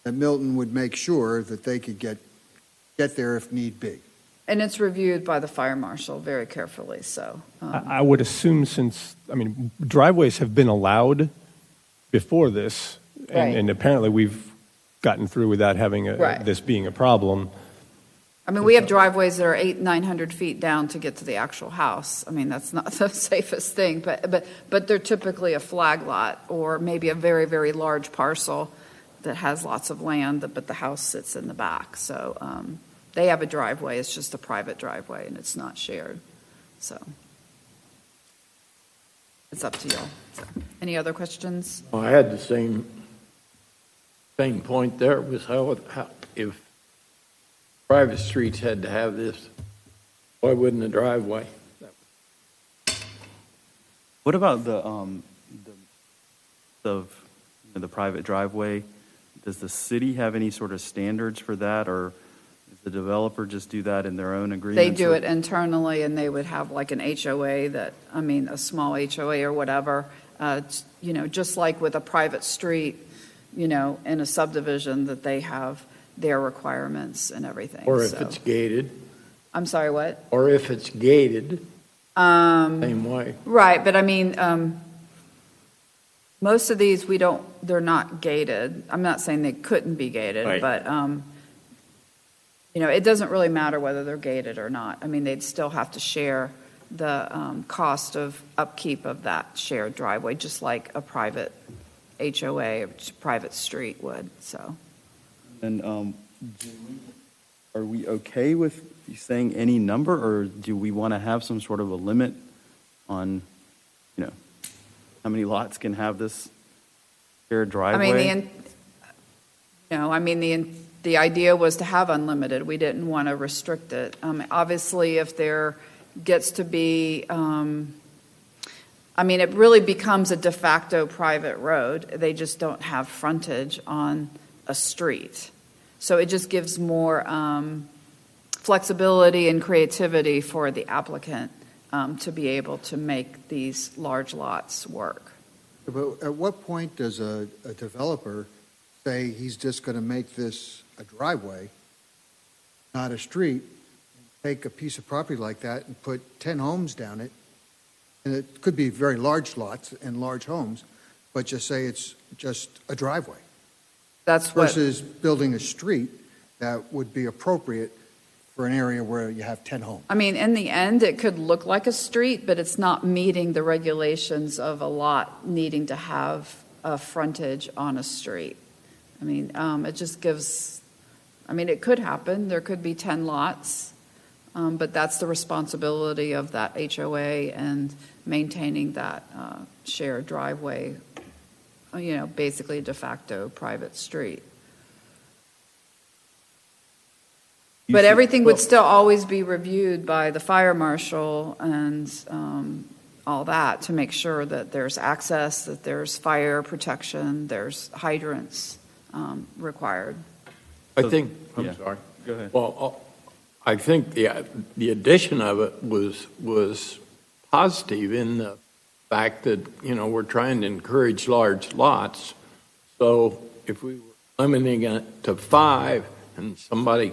Milton would make sure that they could get there if need be. and it's reviewed by the fire marshal very carefully. So I would assume driveways have been allowed before this, Right. and apparently we've gotten through without having Right. this being a problem. I mean, we have driveways that are 800-900 feet down to get to the actual house. I mean, that's not the safest thing, but they're typically a flag lot or maybe a very, very large parcel that has lots of land, but the house sits in the back. So they have a driveway. It's just a private driveway, and it's not shared. So it's up to you. So, any other questions? I had the same point there, was how if private streets had to have this, why wouldn't a driveway? What about the private driveway? Does the city have any sort of standards for that, or does the developer just do that in their own agreement? They do it internally, and they would have like an HOA a small HOA or whatever, just like with a private street, in a subdivision, that they have their requirements and everything. Or if it's gated. I'm sorry, what? Or if it's gated, same way. Right, but I mean, most of these they're not gated. I'm not saying they couldn't be gated, Right. but, it doesn't really matter whether they're gated or not. I mean, they'd still have to share the cost of upkeep of that shared driveway, just like a private HOA or private street would, so. And are we okay with saying any number, or do we want to have some sort of a limit on, how many lots can have this shared driveway? The idea was to have unlimited. We didn't want to restrict it. Obviously, if there gets to be, it really becomes a de facto private road. They just don't have frontage on a street. So it just gives more flexibility and creativity for the applicant to be able to make these large lots work. But at what point does a developer say he's just going to make this a driveway, not a street, and take a piece of property like that and put 10 homes down it? And it could be very large lots and large homes, but just say it's just a driveway. That's what, versus building a street that would be appropriate for an area where you have 10 homes. in the end, it could look like a street, but it's not meeting the regulations of a lot needing to have a frontage on a street. It just gives, it could happen. There could be 10 lots, but that's the responsibility of that HOA and maintaining that shared driveway, basically a de facto private street. But everything would still always be reviewed by the fire marshal and all that to make sure that there's access, that there's fire protection, there's hydrants required. I think, Yeah. I'm sorry. Go ahead. Well, I think the addition of it was positive in the fact that, we're trying to encourage large lots. So if we were limiting it to 5 and somebody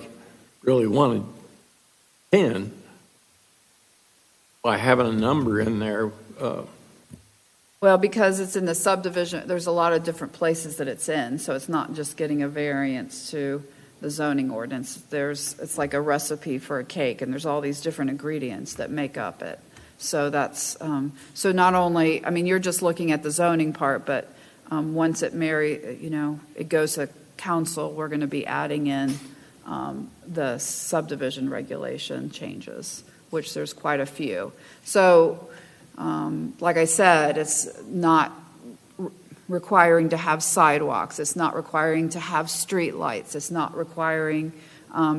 really wanted 10, by having a number in there, Well, because it's in the subdivision, there's a lot of different places that it's in, so it's not just getting a variance to the zoning ordinance. It's like a recipe for a cake, and there's all these different ingredients that make up it. So that's, so not only, you're just looking at the zoning part, but once it goes to council, we're going to be adding in the subdivision regulation changes, which there's quite a few. So, like I said, it's not requiring to have sidewalks. It's not requiring to have street lights. It's not requiring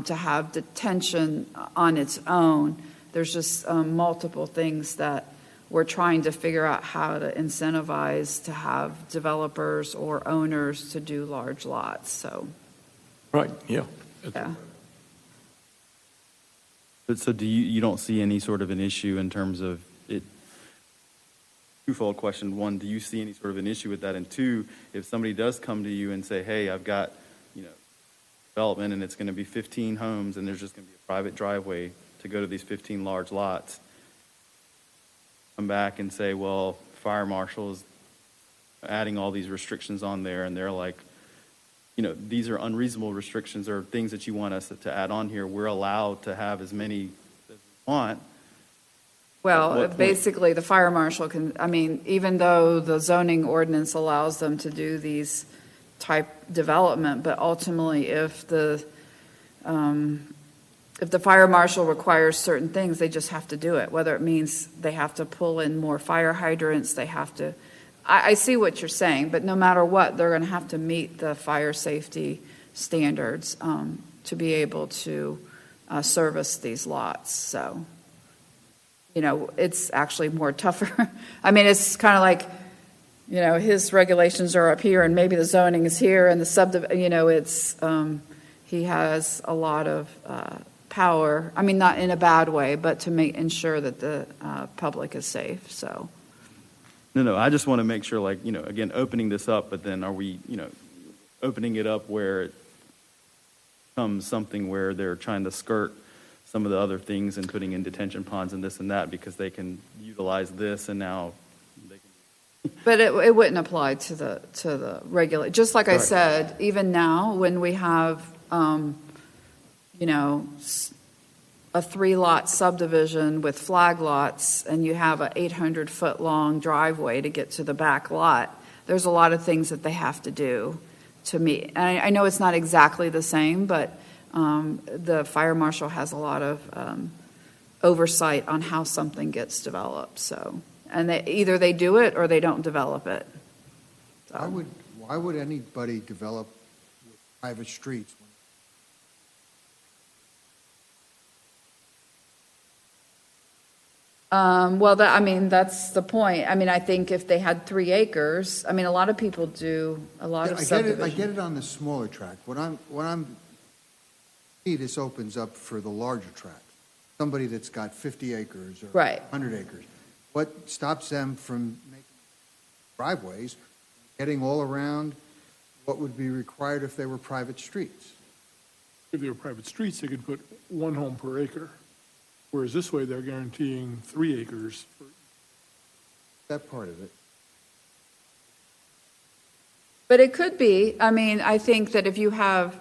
to have detention on its own. There's just multiple things that we're trying to figure out how to incentivize to have developers or owners to do large lots. So, right, yeah. yeah. So you don't see any sort of an issue in terms of it? Twofold question. One, do you see any sort of an issue with that? And two, if somebody does come to you and say, hey, I've got, development and it's going to be 15 homes and there's just going to be a private driveway to go to these 15 large lots, come back and say, well, fire marshal's adding all these restrictions on there, and they're like, these are unreasonable restrictions or things that you want us to add on here. We're allowed to have as many as we want. Well, basically, the fire marshal can, even though the zoning ordinance allows them to do these type development, but ultimately if the fire marshal requires certain things, they just have to do it, whether it means they have to pull in more fire hydrants, they have to, I see what you're saying, but no matter what, they're going to have to meet the fire safety standards to be able to service these lots. So, it's actually more tougher. It's kind of like, his regulations are up here and maybe the zoning is here and the it's, he has a lot of power. Not in a bad way, but to ensure that the public is safe, so. No, I just want to make sure, again, opening this up, but then are we, opening it up where it becomes something where they're trying to skirt some of the other things and putting in detention ponds and this and that because they can utilize this and now they can. But it wouldn't apply to the regular, just like I said, even now when we have, a 3-lot subdivision with flag lots and you have a 800-foot long driveway to get to the back lot, there's a lot of things that they have to do to meet. And I know it's not exactly the same, but the fire marshal has a lot of oversight on how something gets developed. So, and either they do it or they don't develop it. So. Why would anybody develop private streets? Well, that's the point. I think if they had 3 acres, a lot of people do a lot of subdivision. I get it on the smaller tract. This opens up for the larger tract. Somebody that's got 50 acres or 100 acres. What stops them from making driveways, getting all around what would be required if they were private streets? If they were private streets, they could put 1 home per acre. Whereas this way, they're guaranteeing 3 acres. That part of it. But it could be. I think that if you have,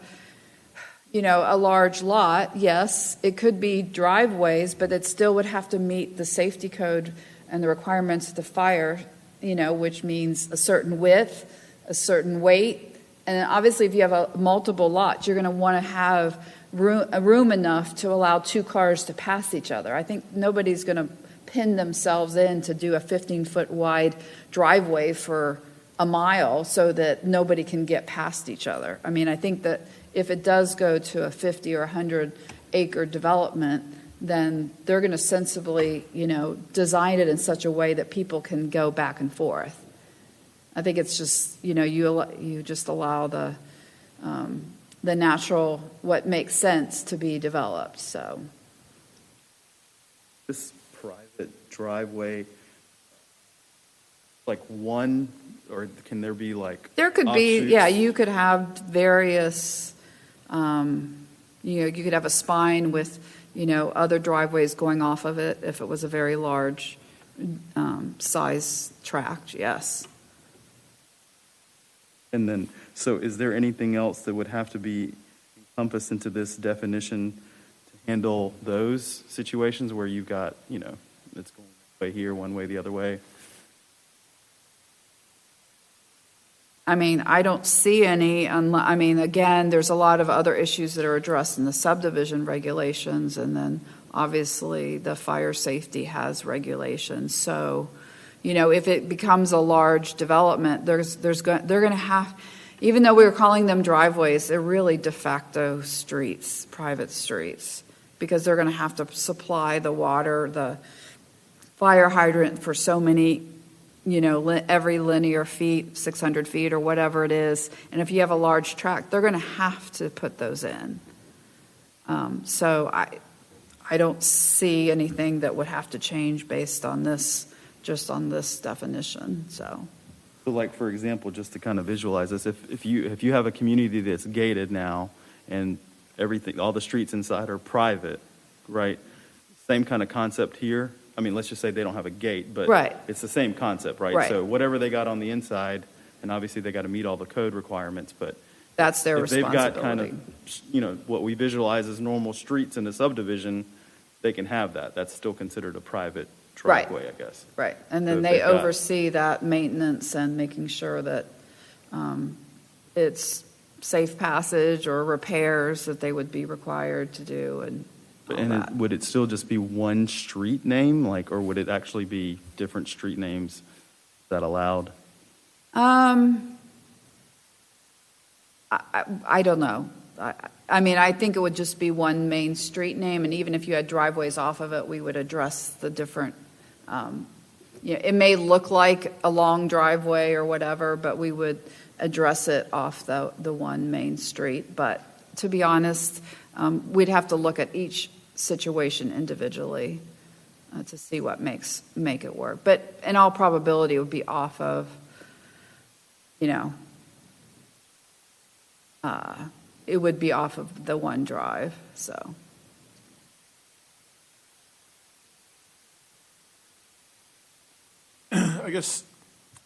a large lot, yes, it could be driveways, but it still would have to meet the safety code and the requirements of the fire, which means a certain width, a certain weight. And obviously, if you have multiple lots, you're going to want to have room enough to allow 2 cars to pass each other. I think nobody's going to pin themselves in to do a 15-foot wide driveway for a mile so that nobody can get past each other. I think that if it does go to a 50 or 100 acre development, then they're going to sensibly, design it in such a way that people can go back and forth. I think it's just, you just allow the natural, what makes sense to be developed, so. This private driveway, like one, or can there be like There could be, you could have various, you could have a spine with, other driveways going off of it if it was a very large size tract, yes. And then, so is there anything else that would have to be encompassed into this definition to handle those situations where you've got, it's going one way here, one way the other way? I mean, I don't see any, again, there's a lot of other issues that are addressed in the subdivision regulations, and then obviously the fire safety has regulations. So, if it becomes a large development, they're going to have, even though we were calling them driveways, they're really de facto streets, private streets, because they're going to have to supply the water, the fire hydrant for so many, every linear feet, 600 feet or whatever it is. And if you have a large tract, they're going to have to put those in. So I don't see anything that would have to change based on this, just on this definition, so. So like, for example, just to kind of visualize this, if you have a community that's gated now and everything, all the streets inside are private, right? Same kind of concept here. I mean, let's just say they don't have a gate, but right. It's the same concept, right? Right. So whatever they got on the inside, and obviously they got to meet all the code requirements, but that's their if they've responsibility. got kind of, what we visualize as normal streets in a subdivision, they can have that. That's still considered a private driveway, Right. I guess. Right, and then So they they've got- oversee that maintenance and making sure that it's safe passage or repairs that they would be required to do and all And that. would it still just be one street name, or would it actually be different street names that allowed? I don't know. I think it would just be one main street name, and even if you had driveways off of it, we would address the different, it may look like a long driveway or whatever, but we would address it off the one main street. But to be honest, we'd have to look at each situation individually to see what make it work. But in all probability, it would be off of, it would be off of the one drive, so. I guess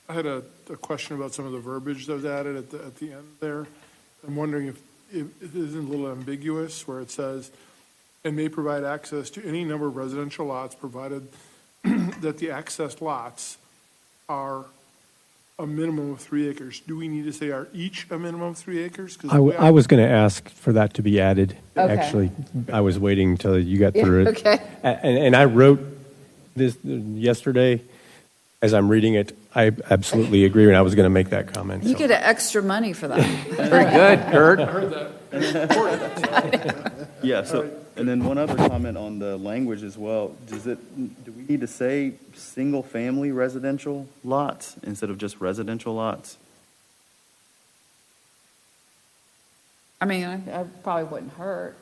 I had a question about some of the verbiage that was added at the end there. I'm wondering if it isn't a little ambiguous where it says, and may provide access to any number of residential lots provided that the accessed lots are a minimum of 3 acres. Do we need to say are each a minimum of 3 acres? I was going to ask for that to be added. Okay. Actually, I was waiting until you got through it. Okay. And I wrote this yesterday. As I'm reading it, I absolutely agree, and I was going to make that comment. You so. get extra money for that. Very good, Kurt. I heard that. Yeah, so, and then one other comment on the language as well. Do we need to say single-family residential lots instead of just residential lots? I probably wouldn't hurt.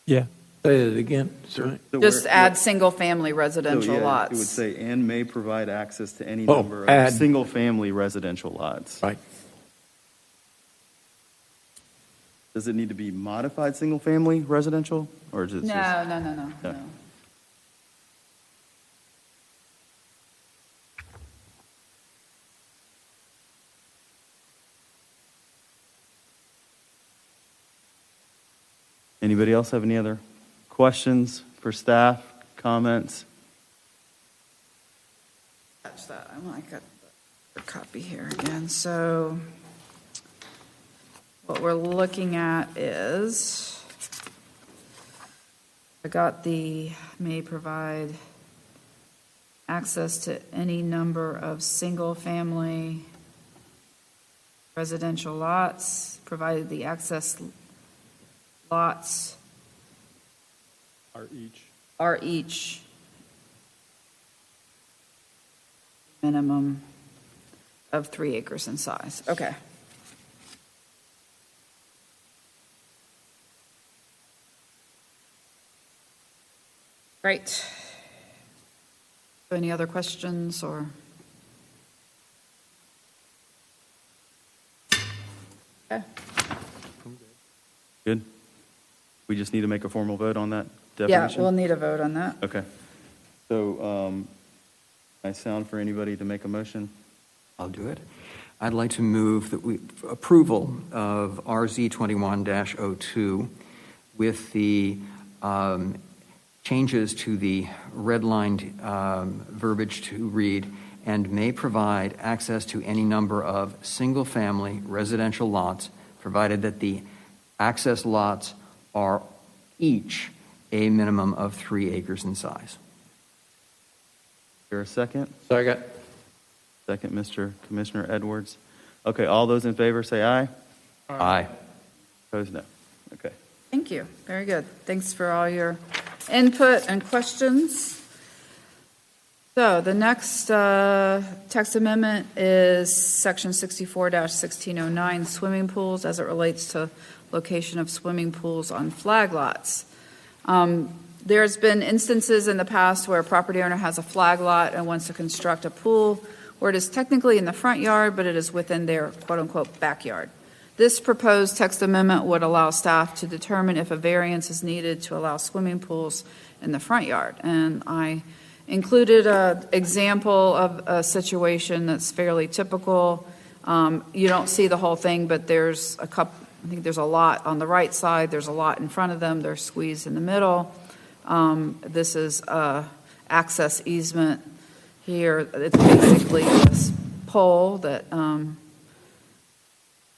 Yeah. Say it again, sorry. So Just we're- add single-family residential So, yeah, lots. It would say, and may provide access to any Oh, number of add. single-family residential lots. Right. Does it need to be modified single-family residential, or is it just? No. Okay. Anybody else have any other questions for staff, comments? Catch that. I got the copy here again. So what we're looking at is, I got the may provide access to any number of single-family residential lots, provided the access lots are each minimum of 3 acres in size. Okay. Great. So any other questions or? Okay. Good. We just need to make a formal vote on that Yeah, definition? we'll need a vote on that. Okay. So, I sound for anybody to make a motion? I'll do it. I'd like to move that we approval of RZ 21-02 with the changes to the redlined verbiage to read, and may provide access to any number of single-family residential lots, provided that the access lots are each a minimum of 3 acres in size. Is there a second? Second. Second, Mr. Commissioner Edwards. Okay, all those in favor say aye. Aye. Opposed, no. Okay. Thank you. Very good. Thanks for all your input and questions. So the next text amendment is Section 64-1609, swimming pools, as it relates to location of swimming pools on flag lots. There's been instances in the past where a property owner has a flag lot and wants to construct a pool where it is technically in the front yard, but it is within their quote-unquote backyard. This proposed text amendment would allow staff to determine if a variance is needed to allow swimming pools in the front yard. And I included an example of a situation that's fairly typical. You don't see the whole thing, but there's a couple, I think there's a lot on the right side, there's a lot in front of them, they're squeezed in the middle. This is access easement here. It's basically this pole that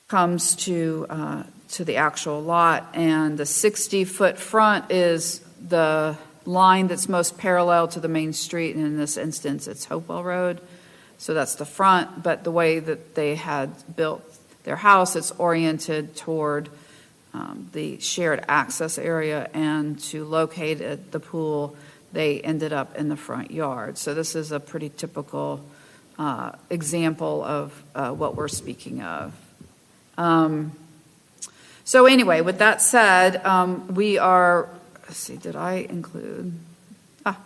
comes to the actual lot, and the 60-foot front is the line that's most parallel to the main street, and in this instance it's Hopewell Road. So that's the front, but the way that they had built their house, it's oriented toward the shared access area, and to locate the pool, they ended up in the front yard. So this is a pretty typical example of what we're speaking of. So anyway, with that said, we are, let's see, did I include, I was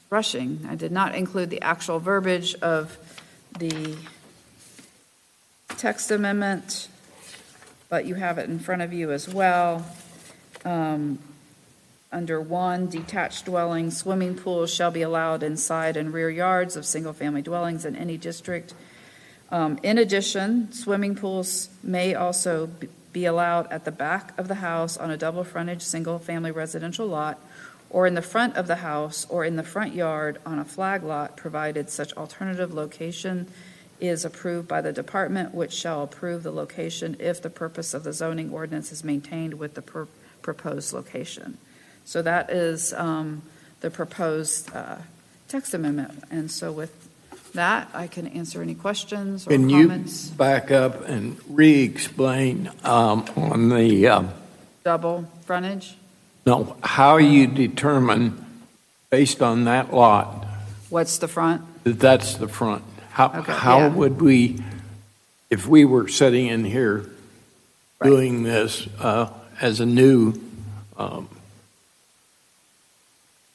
rushing. I did not include the actual verbiage of the text amendment, but you have it in front of you as well. Under 1, detached dwellings, swimming pools shall be allowed inside and rear yards of single-family dwellings in any district. In addition, swimming pools may also be allowed at the back of the house on a double frontage single-family residential lot, or in the front of the house, or in the front yard on a flag lot, provided such alternative location is approved by the department, which shall approve the location if the purpose of the zoning ordinance is maintained with the proposed location. So that is the proposed text amendment. And so with that, I can answer any questions or comments. Can you back up and re-explain on the Double frontage? no, how you determine based on that lot What's the front? that that's the front? How yeah. would we, if we were sitting in here Right. doing this as a new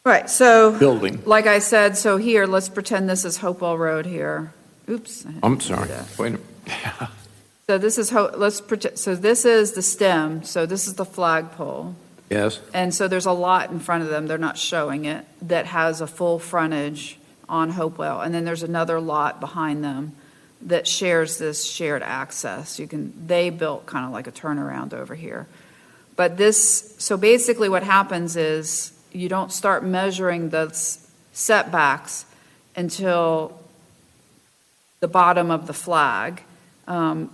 Right, so building? like I said, so here, let's pretend this is Hopewell Road here. Oops. I didn't I'm do sorry. that. Wait a minute. So this is, let's pretend, so this is the stem, so this is the flagpole. Yes. And so there's a lot in front of them, they're not showing it, that has a full frontage on Hopewell. And then there's another lot behind them that shares this shared access. They built kind of like a turnaround over here. But this, so basically what happens is you don't start measuring the setbacks until the bottom of the flag,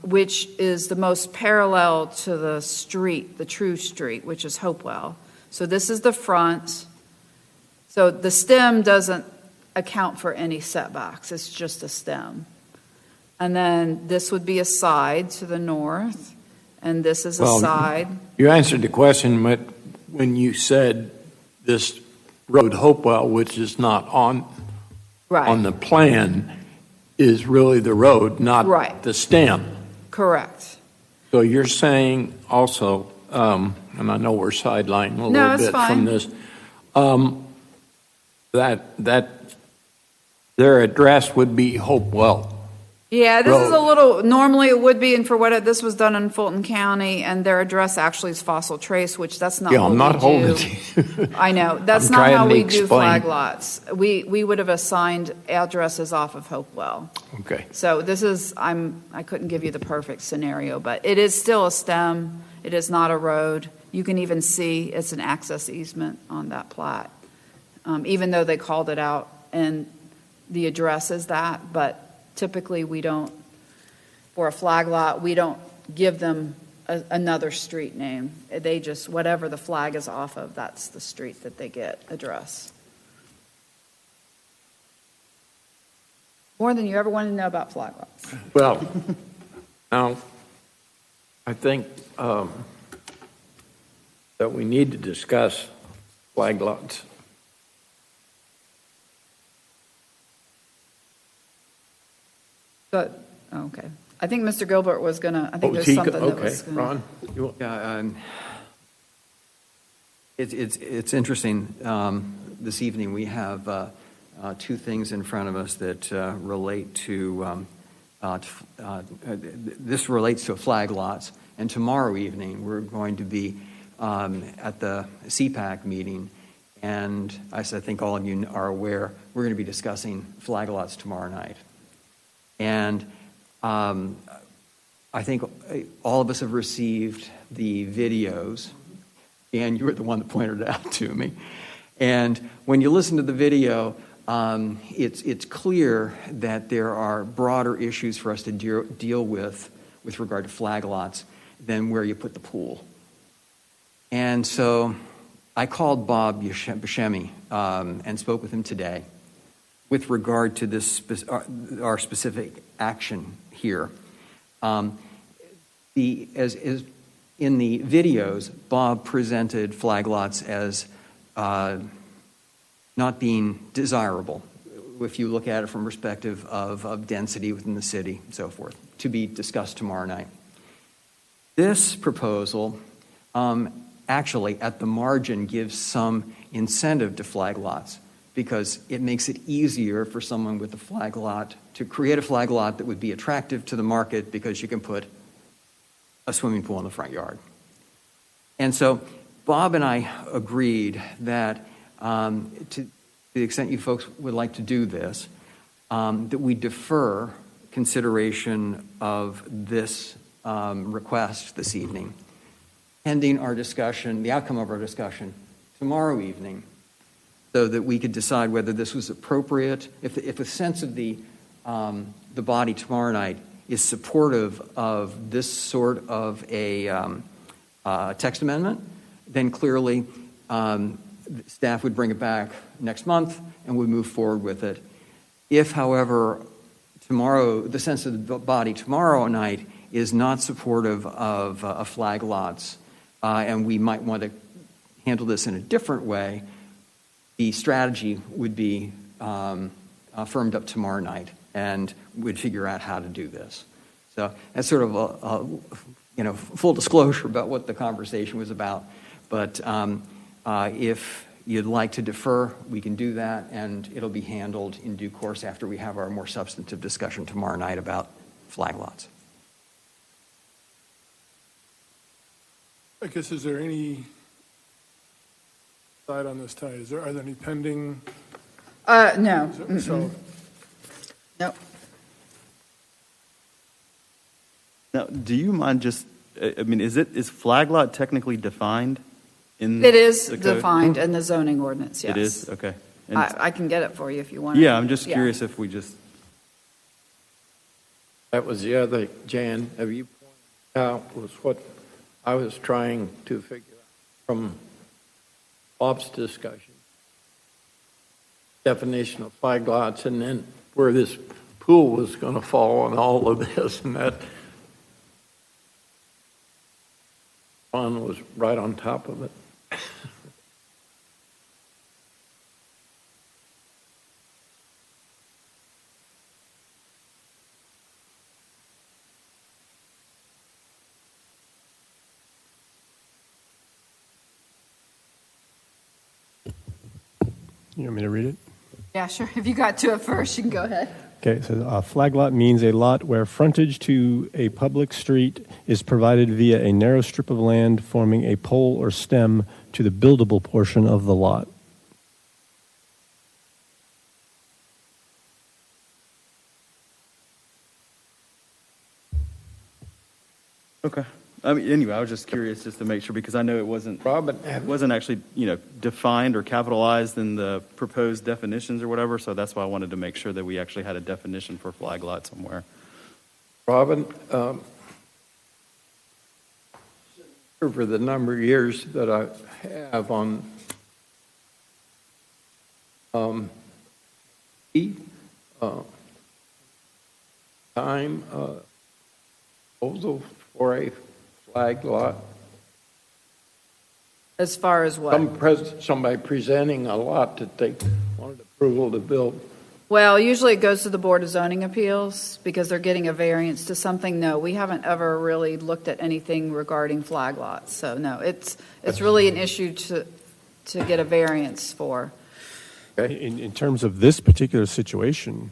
which is the most parallel to the street, the true street, which is Hopewell. So this is the front. So the stem doesn't account for any setbacks. It's just a stem. And then this would be a side to the north, and this is a side. You answered the question, but when you said this road Hopewell, which is not on Right. the plan, is really the road, not Right. the stem. Correct. So you're saying also, and I know we're sidelined a No, little it's bit fine. from this, that their address would be Hopewell. Yeah, this is a Road. little, normally it would be, and for what, this was done in Fulton County, and their address actually is Fossil Trace, which that's not Yeah, what I'm not we holding do. to you. I know, that's I'm not trying how to we do explain. flag lots. We would have assigned addresses off of Hopewell. Okay. So this is, I couldn't give you the perfect scenario, but it is still a stem. It is not a road. You can even see it's an access easement on that plat, even though they called it out and the address is that. But typically we don't, for a flag lot, we don't give them another street name. They just, whatever the flag is off of, that's the street that they get address. More than you ever wanted to know about flag lots. Well, now, I think that we need to discuss flag lots. But, okay. I think Mr. Gilbert was going to, I think there's something that was going to. Ron? Yeah, it's interesting. This evening, we have two things in front of us that relate to, this relates to flag lots. And tomorrow evening, we're going to be at the CPAC meeting. And as I think all of you are aware, we're going to be discussing flag lots tomorrow night. And I think all of us have received the videos, and you were the one that pointed it out to me. And when you listen to the video, it's clear that there are broader issues for us to deal with regard to flag lots than where you put the pool. And so I called Bob Buscemi and spoke with him today with regard to this our specific action here. As in the videos, Bob presented flag lots as not being desirable, if you look at it from perspective of density within the city and so forth, to be discussed tomorrow night. This proposal actually, at the margin, gives some incentive to flag lots because it makes it easier for someone with a flag lot to create a flag lot that would be attractive to the market because you can put a swimming pool in the front yard. And so Bob and I agreed that to the extent you folks would like to do this, that we defer consideration of this request this evening, pending our discussion, the outcome of our discussion tomorrow evening, so that we could decide whether this was appropriate, if a sense of the body tomorrow night is supportive of this sort of a text amendment, then clearly staff would bring it back next month and would move forward with it. If, however, tomorrow, the sense of the body tomorrow night is not supportive of flag lots, and we might want to handle this in a different way, the strategy would be firmed up tomorrow night, and we'd figure out how to do this. So that's sort of a full disclosure about what the conversation was about. But if you'd like to defer, we can do that, and it'll be handled in due course after we have our more substantive discussion tomorrow night about flag lots. I guess, is there any side on this tonight? Are there any pending? No. So, Nope. Now, do you mind just, I mean, is flag lot technically defined in It is the code? defined in the zoning ordinance, yes. It is? Okay. And I can get it for you if you want. yeah, I'm just Yeah. curious if we just, That was the other, Jan, have you pointed out was what I was trying to figure out from Bob's discussion. Definition of flag lots and then where this pool was going to fall and all of this, and that Ron was right on top of it. You want me to read it? Yeah, sure. If you got to it first, you can go ahead. Okay, so a flag lot means a lot where frontage to a public street is provided via a narrow strip of land forming a pole or stem to the buildable portion of the lot. Okay. I mean, anyway, I was just curious just to make sure because I know it wasn't actually, defined or capitalized in the proposed definitions or whatever. So that's why I wanted to make sure that we actually had a definition for flag lot somewhere. Robin, over the number of years that I have on time proposal for a flag lot. As far as what? Somebody presenting a lot that they wanted approval to build. Well, usually it goes to the Board of Zoning Appeals because they're getting a variance to something. No, we haven't ever really looked at anything regarding flag lots. So no, it's really an issue to get a variance for. Okay. In terms of this particular situation,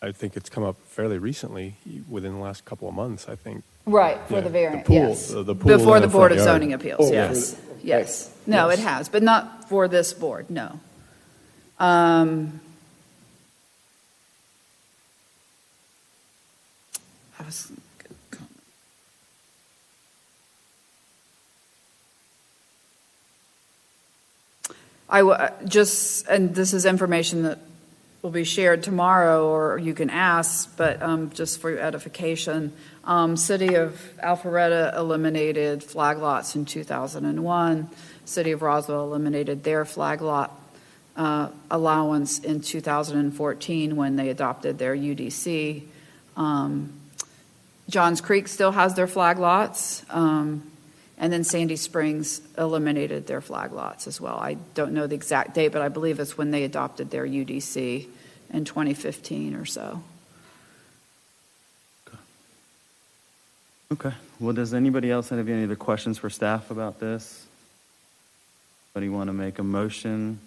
I think it's come up fairly recently, within the last couple of months, I think. Right, for Yeah, the variance, the pool, yes. the pool Before in the the Board front of yard. Zoning Appeals, Oh, yes. okay. Yes. No, Yes. it has, but not for this board, no. I was just, and this is information that will be shared tomorrow, or you can ask, but just for your edification, City of Alpharetta eliminated flag lots in 2001. City of Roswell eliminated their flag lot allowance in 2014 when they adopted their UDC. Johns Creek still has their flag lots. And then Sandy Springs eliminated their flag lots as well. I don't know the exact date, but I believe it's when they adopted their UDC in 2015 or so. Okay. Well, does anybody else have any other questions for staff about this? Anybody want to make a motion?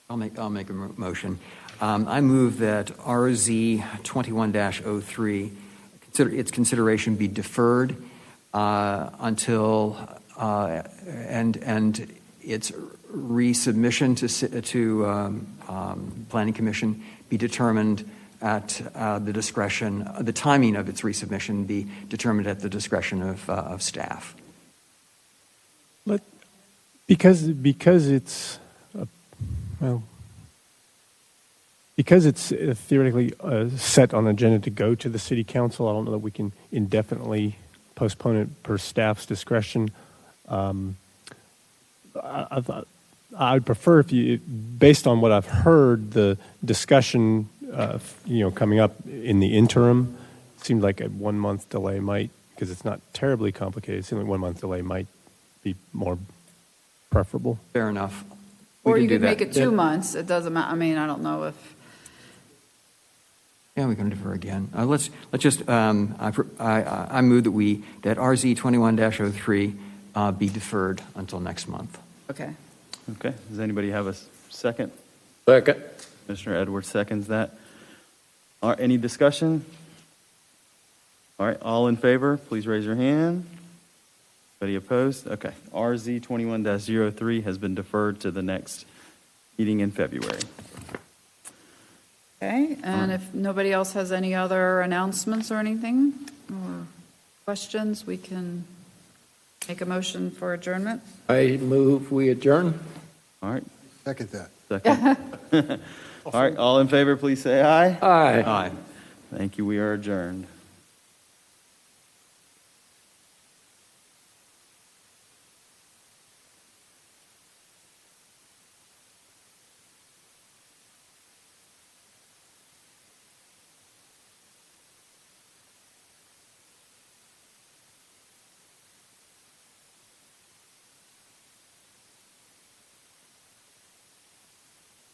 I'll make a motion. I move that RZ 21-03, its consideration be deferred until and its resubmission to Planning Commission be determined at the discretion. The timing of its resubmission be determined at the discretion of staff. Because it's because it's theoretically set on the agenda to go to the city council, I don't know that we can indefinitely postpone it per staff's discretion. I'd prefer if you, based on what I've heard, the discussion, coming up in the interim, it seems like a 1 month delay might, because it's not terribly complicated, it seems like 1 month delay might be more preferable. Fair enough. Or you could make it 2 months. It doesn't matter. I mean, I don't know if. Yeah, we can defer again. Let's just. I move that RZ 21-03 be deferred until next month. Okay. Okay. Does anybody have a second? Second. Commissioner Edwards seconds that. All right, any discussion? All right, all in favor, please raise your hand. Anybody opposed? Okay. RZ 21-03 has been deferred to the next meeting in February. Okay, and if nobody else has any other announcements or anything, or questions, we can make a motion for adjournment. I move we adjourn. All right. Second that. Second. All right, all in favor, please say aye. Aye. Aye. Thank you. We are adjourned.